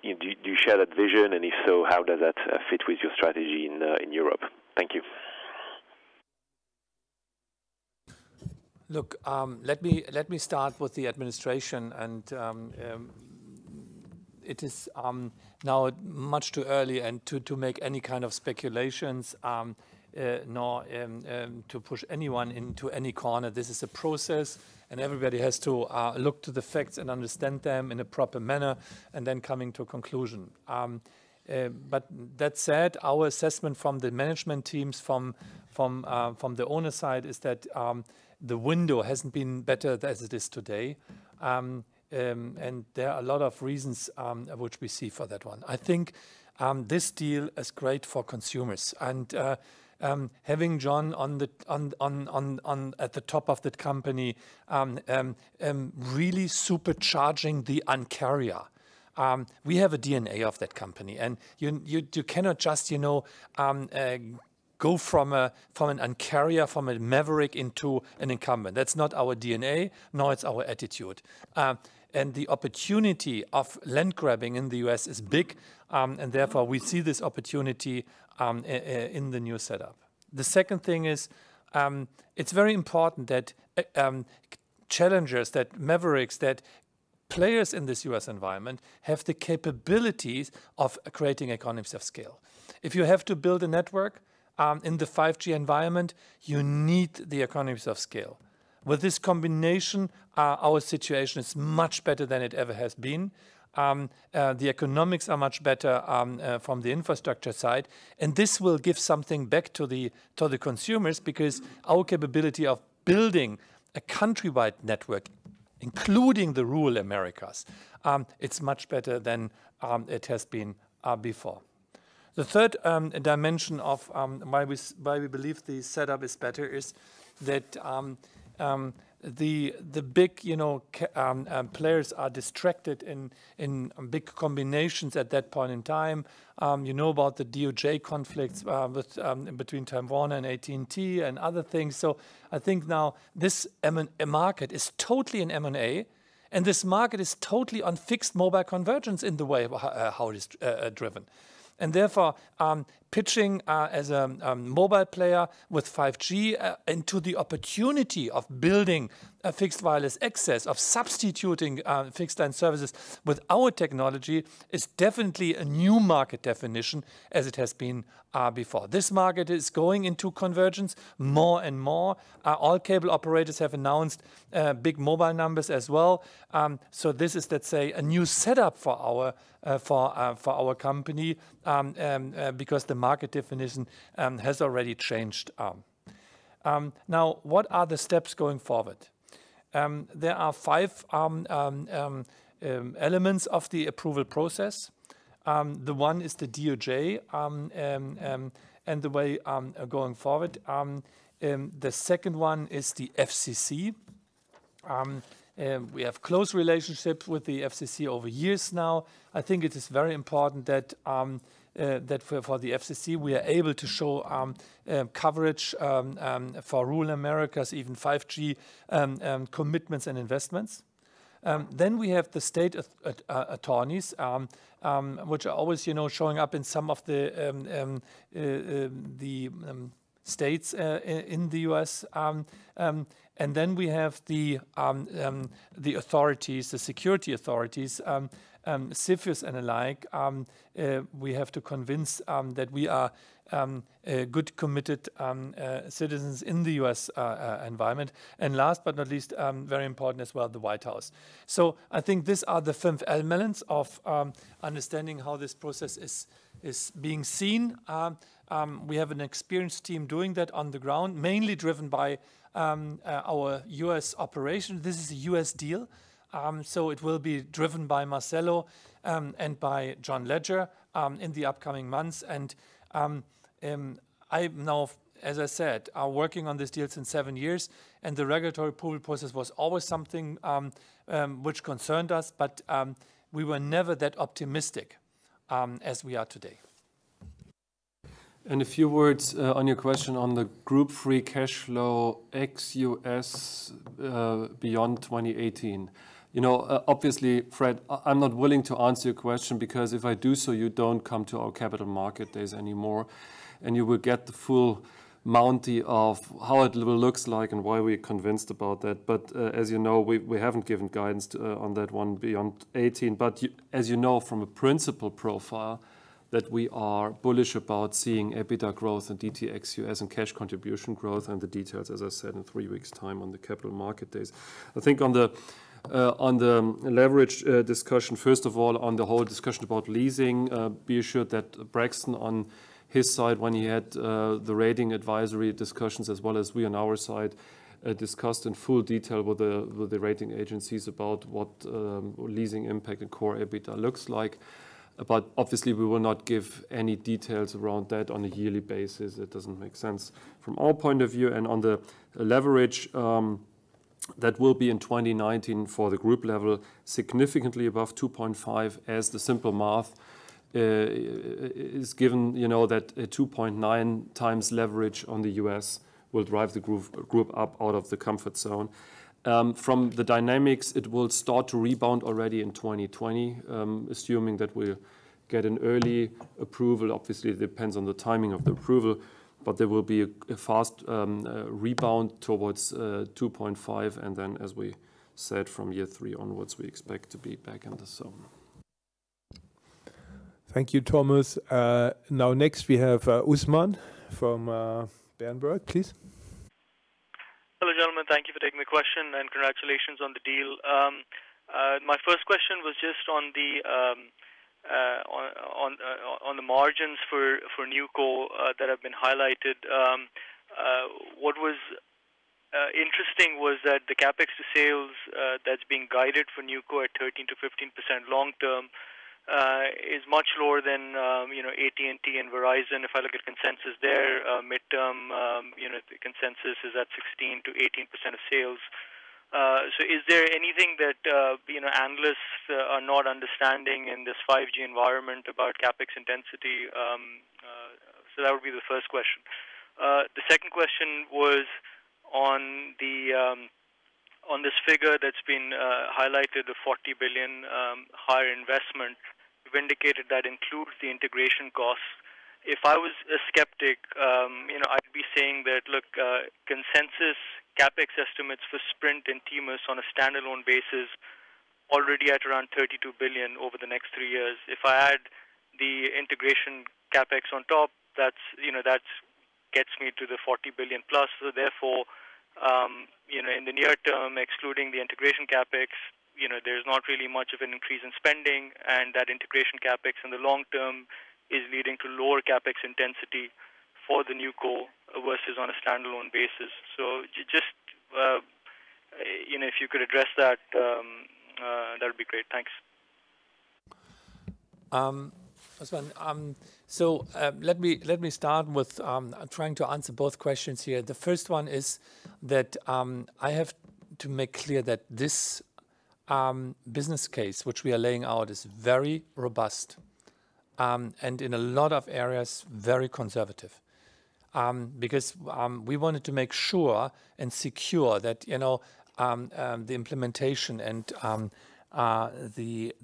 Do you share that vision, and if so, how does that fit with your strategy in Europe? Thank you. Look, let me start with the administration, and it is now much too early and to make any kind of speculations, nor to push anyone into any corner. This is a process, and everybody has to look to the facts and understand them in a proper manner, and then coming to a conclusion. But that said, our assessment from the management teams, from the owner side, is that the window hasn't been better as it is today. And there are a lot of reasons which we see for that one. I think this deal is great for consumers, and having John at the top of the company, really supercharging the Un-carrier. We have a DNA of that company, and you cannot just go from an Un-carrier, from a maverick into an incumbent. That's not our DNA, nor it's our attitude. And the opportunity of land grabbing in the US is big, and therefore we see this opportunity in the new setup. The second thing is, it's very important that challengers, that mavericks, that players in this US environment have the capabilities of creating economies of scale. If you have to build a network in the 5G environment, you need the economies of scale. With this combination, our situation is much better than it ever has been. The economics are much better from the infrastructure side, and this will give something back to the consumers, because our capability of building a countrywide network, including the rural Americas, it's much better than it has been before. The third dimension of why we believe the setup is better is that the big players are distracted in big combinations at that point in time. You know about the DOJ conflicts between Time Warner and AT&T and other things. So I think now this market is totally in M&A, and this market is totally on fixed mobile convergence in the way how it is driven. And therefore, pitching as a mobile player with 5G into the opportunity of building a fixed wireless access, of substituting fixed line services with our technology, is definitely a new market definition as it has been before. This market is going into convergence more and more. All cable operators have announced big mobile numbers as well. So this is, let's say, a new setup for our company, because the market definition has already changed. Now, what are the steps going forward? There are 5 elements of the approval process. The one is the DOJ and the way going forward. The second one is the FCC. We have close relationship with the FCC over years now. I think it is very important that that for the FCC we are able to show coverage for rural Americas, even 5G commitments and investments. Then we have the state attorneys, which are always, showing up in some of the states in the US. And then we have the authorities, the security authorities, CFIUS and alike. We have to convince that we are good, committed citizens in the US environment. And last but not least, very important as well, the White House. So I think these are the 5 elements of understanding how this process is being seen. We have an experienced team doing that on the ground, mainly driven by our US operation. This is a US deal, so it will be driven by Marcelo and by John Ledger in the upcoming months. And I now, as I said, are working on this deal since 7 years, and the regulatory approval process was always something which concerned us, but we were never that optimistic as we are today. And a few words on your question on the group free cash flow ex-US beyond 2018. You know, obviously, Fred, I'm not willing to answer your question because if I do so, you don't come to our capital market days anymore, and you will get the full Monty of how it looks like and why we're convinced about that. But as you know, we haven't given guidance on that one beyond 18. But as you know from a principal profile, that we are bullish about seeing EBITDA growth and DTEGY and cash contribution growth, and the details, as I said, in 3 weeks' time on the capital market days. I think on the leverage discussion, first of all, on the whole discussion about leasing, be assured that Braxton on his side, when he had the rating advisory discussions, as well as we on our side, discussed in full detail with the rating agencies about what leasing impact and core EBITDA looks like. But obviously, we will not give any details around that on a yearly basis. It doesn't make sense from our point of view. And on the leverage, that will be in 2019 for the group level, significantly above 2.5, as the simple math is given, you know, that a 2.9 times leverage on the US will drive the group up out of the comfort zone. From the dynamics, it will start to rebound already in 2020, assuming that we'll get an early approval. Obviously, it depends on the timing of the approval, but there will be a fast rebound towards 2.5, and then, as we said, from year 3 onwards, we expect to be back in the zone. Thank you, Thomas. Now next we have Usman from Berenberg, please. Hello, gentlemen. Thank you for taking the question, and congratulations on the deal. My first question was just on the margins for NewCo that have been highlighted. What was interesting was that the capex to sales that's being guided for NewCo at 13 to 15% long term is much lower than AT&T and Verizon. If I look at consensus there, midterm, the consensus is at 16 to 18% of sales. So is there anything that analysts are not understanding in this 5G environment about capex intensity? So that would be the first question. The second question was on this figure that's been highlighted, the 40 billion higher investment. You've indicated that includes the integration costs. If I was a skeptic, I'd be saying that, look, consensus capex estimates for Sprint and TMUS on a standalone basis already at around 32 billion over the next 3 years. If I add the integration capex on top, that gets me to the 40 billion plus. So therefore, in the near term, excluding the integration capex, there's not really much of an increase in spending, and that integration capex in the long term is leading to lower capex intensity for the NewCo versus on a standalone basis. So just, if you could address that, that would be great. Thanks. So let me start with trying to answer both questions here. The first one is that I have to make clear that this business case, which we are laying out, is very robust and in a lot of areas very conservative, because we wanted to make sure and secure that the implementation and the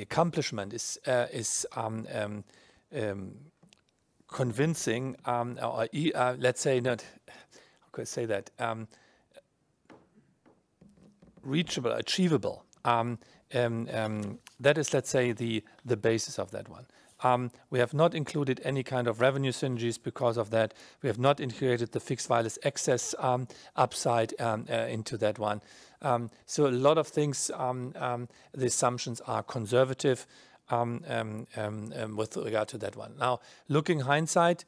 accomplishment is convincing, or let's say not. How could I say that? Reachable, achievable. That is, let's say, the basis of that one. We have not included any kind of revenue synergies because of that. We have not integrated the fixed wireless access upside into that one. So a lot of things, the assumptions are conservative. with regard to that one. Now, looking hindsight,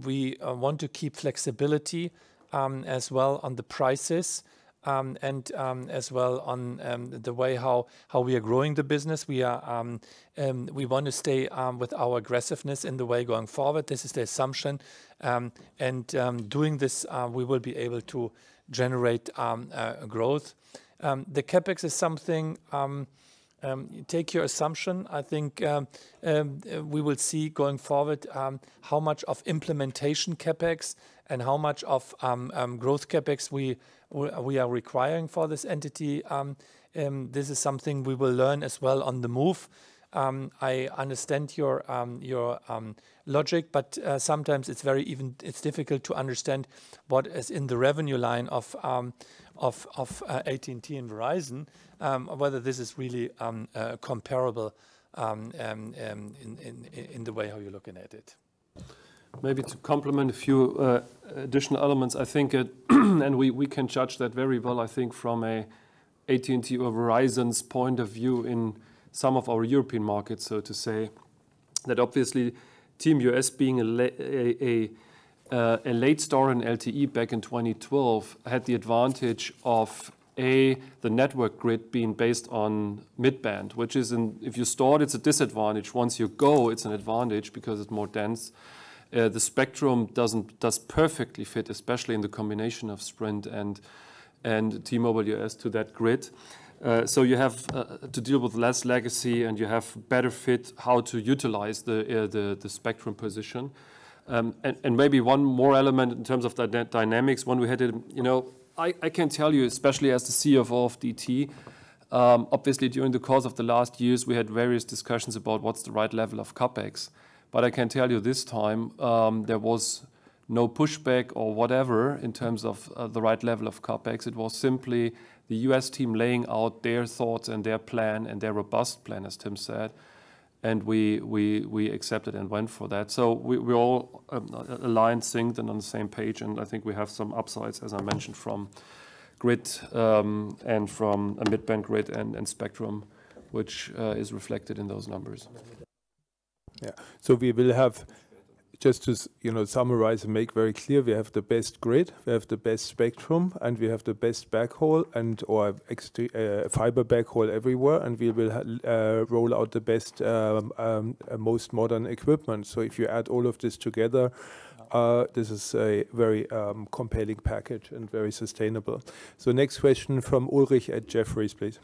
we want to keep flexibility as well on the prices and as well on the way how we are growing the business. We want to stay with our aggressiveness in the way going forward. This is the assumption, and doing this, we will be able to generate growth. The capex is something. Take your assumption. I think we will see going forward how much of implementation capex and how much of growth capex we are requiring for this entity. This is something we will learn as well on the move. I understand your logic, but sometimes it's difficult to understand what is in the revenue line of AT&T and Verizon, whether this is really comparable in the way how you're looking at it. Maybe to complement a few additional elements, I think, and we can judge that very well, I think, from a AT&T or Verizon's point of view in some of our European markets, so to say, that obviously TMUS being a late start in LTE back in 2012 had the advantage of the network grid being based on mid-band, which is, if you start, it's a disadvantage. Once you go, it's an advantage because it's more dense. The spectrum does perfectly fit, especially in the combination of Sprint and T-Mobile US to that grid. So you have to deal with less legacy, and you have better fit how to utilize the spectrum position. And maybe one more element in terms of the dynamics. When we had it, I can tell you, especially as the CFO of DT, obviously during the course of the last years, we had various discussions about what's the right level of capex. But I can tell you this time, there was no pushback or whatever in terms of the right level of capex. It was simply the US team laying out their thoughts and their plan and their robust plan, as Tim said, and we accepted and went for that. So we're all aligned, synced, and on the same page, and I think we have some upsides, as I mentioned, from grid and from a mid-band grid and spectrum, which is reflected in those numbers. Yeah, so we will have, just to summarize and make very clear, we have the best grid, we have the best spectrum, and we have the best backhaul or fiber backhaul everywhere, and we will roll out the best, most modern equipment. So if you add all of this together, this is a very compelling package and very sustainable. So next question from Ulrich at Jefferies, please.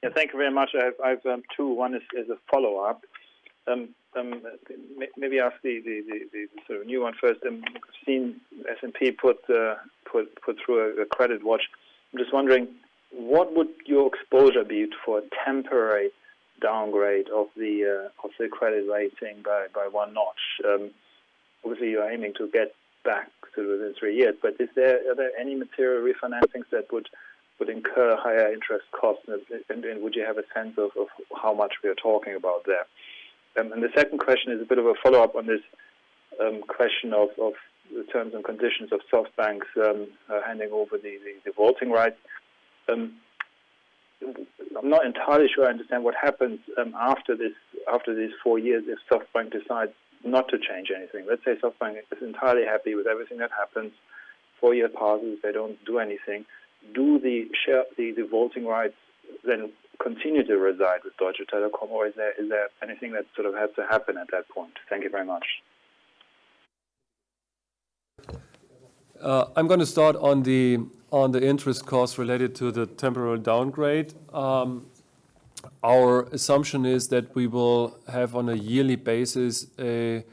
Yeah, thank you very much. I have two. One is a follow-up. Maybe ask the sort of new one first. I've seen S&P put through a credit watch. I'm just wondering, what would your exposure be for a temporary downgrade of the credit rating by one notch? Obviously, you're aiming to get back to within 3 years, but are there any material refinancings that would incur higher interest costs, and would you have a sense of how much we are talking about there? And the second question is a bit of a follow-up on this question of the terms and conditions of SoftBank's handing over the voting rights. I'm not entirely sure I understand what happens after these 4 years if SoftBank decides not to change anything. Let's say SoftBank is entirely happy with everything that happens. 4 years passes, they don't do anything. Do the voting rights then continue to reside with Deutsche Telekom, or is there anything that sort of has to happen at that point? Thank you very much. I'm going to start on the interest costs related to the temporary downgrade. Our assumption is that we will have on a yearly basis a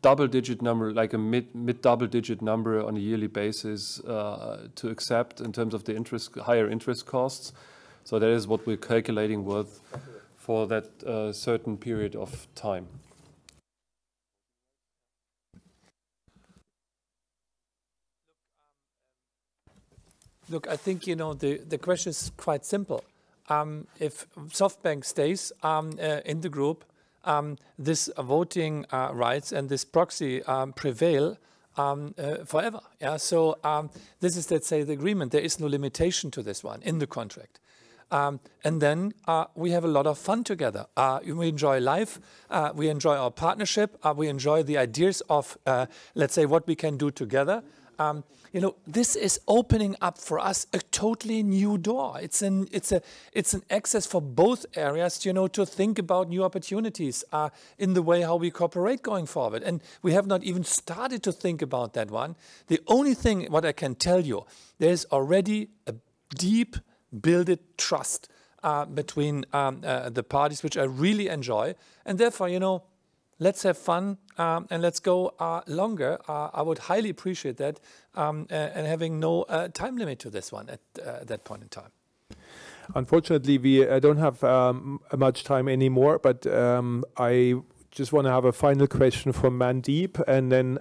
double-digit number, like a mid double-digit number on a yearly basis to accept in terms of the higher interest costs. So that is what we're calculating with for that certain period of time. Look, I think the question is quite simple. If SoftBank stays in the group, this voting rights and this proxy prevail forever. Yeah. So this is, let's say, the agreement. There is no limitation to this one in the contract. And then we have a lot of fun together. We enjoy life, we enjoy our partnership, we enjoy the ideas of, let's say, what we can do together. You know, this is opening up for us a totally new door. It's an access for both areas, you know, to think about new opportunities in the way how we cooperate going forward. And we have not even started to think about that one. The only thing what I can tell you, there's already a deep built trust between the parties, which I really enjoy. And therefore, you know, let's have fun and let's go longer. I would highly appreciate that, and having no time limit to this one at that point in time. Unfortunately, we don't have much time anymore, but I just want to have a final question from Mandeep, and then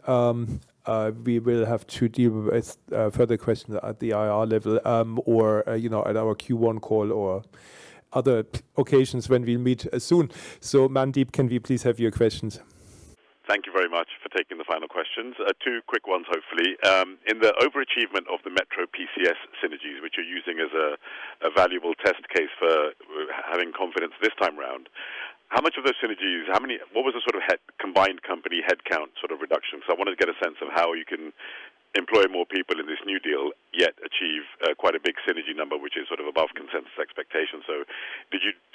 we will have to deal with further questions at the IR level, or you know, at our Q1 call or other occasions when we'll meet soon. So Mandeep, can we please have your questions? Thank you very much for taking the final questions. Two quick ones, hopefully. In the overachievement of the Metro PCS synergies, which you're using as a valuable test case for having confidence this time round, how much of those synergies, what was the sort of combined company headcount sort of reduction? So I wanted to get a sense of how you can employ more people in this new deal, yet achieve quite a big synergy number, which is sort of above consensus expectations. So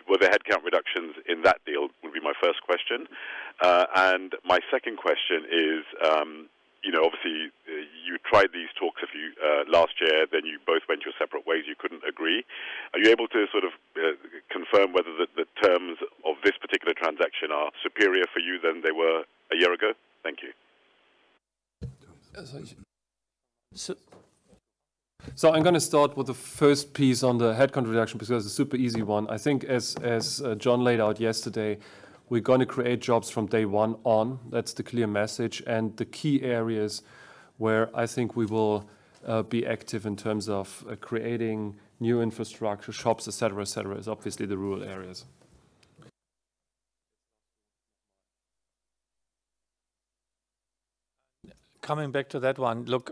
were there headcount reductions in that deal, would be my first question. And my second question is, you know, obviously you tried these talks last year, then you both went your separate ways, you couldn't agree. Are you able to sort of confirm whether the terms of this particular transaction are superior for you than they were a year ago? Thank you. So I'm going to start with the first piece on the headcount reduction, because it's a super easy one. I think as John laid out yesterday, we're going to create jobs from day one on. That's the clear message. And the key areas where I think we will be active in terms of creating new infrastructure, shops, et cetera, is obviously the rural areas. Coming back to that one, look,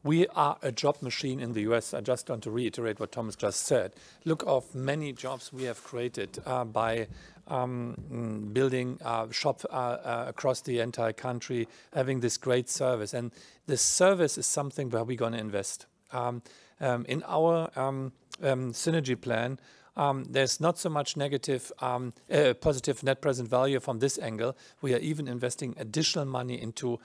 we are a job machine in the US. I just want to reiterate what Thomas just said. Look of many jobs we have created by building shops across the entire country, having this great service. And this service is something where we're going to invest. In our synergy plan, there's not so much negative, positive net present value from this angle. We are even investing additional money into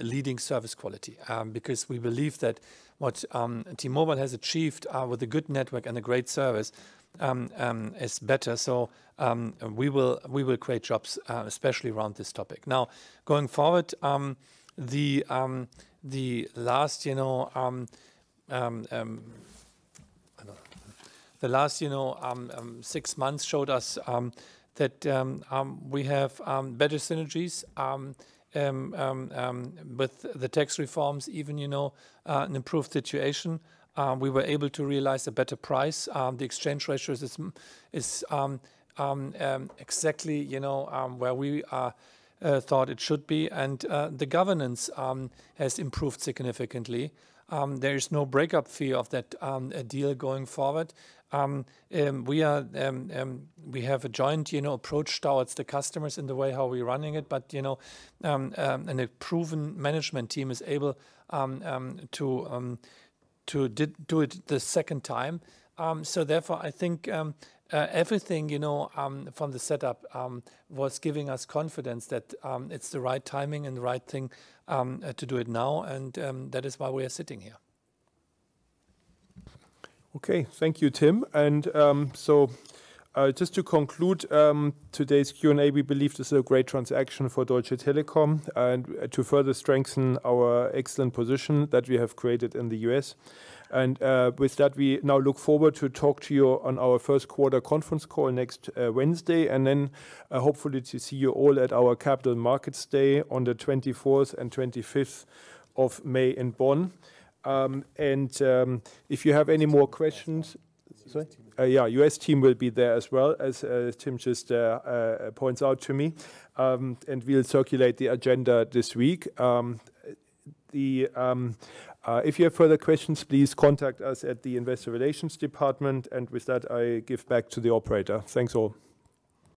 leading service quality, because we believe that what T-Mobile has achieved with a good network and a great service is better. So we will create jobs, especially around this topic. Now, going forward, the last, you know, the last, you know, 6 months showed us that we have better synergies with the tax reforms, even, you know, an improved situation. We were able to realize a better price. The exchange ratio is exactly, you know, where we thought it should be, and the governance has improved significantly. There is no breakup fee of that deal going forward. We have a joint, you know, approach towards the customers in the way how we're running it, but, you know, and a proven management team is able to do it the second time. So therefore, I think everything, you know, from the setup was giving us confidence that it's the right timing and the right thing to do it now, and that is why we are sitting here. Okay, thank you, Tim. And so just to conclude today's Q&A, we believe this is a great transaction for Deutsche Telekom and to further strengthen our excellent position that we have created in the US. And with that, we now look forward to talk to you on our first quarter conference call next Wednesday, and then hopefully to see you all at our Capital Markets Day on the 24th and 25th of May in Bonn. If you have any more questions, sorry? Yeah, US team will be there as well, as Tim just points out to me, and we'll circulate the agenda this week. If you have further questions, please contact us at the Investor Relations Department. And with that, I give back to the operator. Thanks all.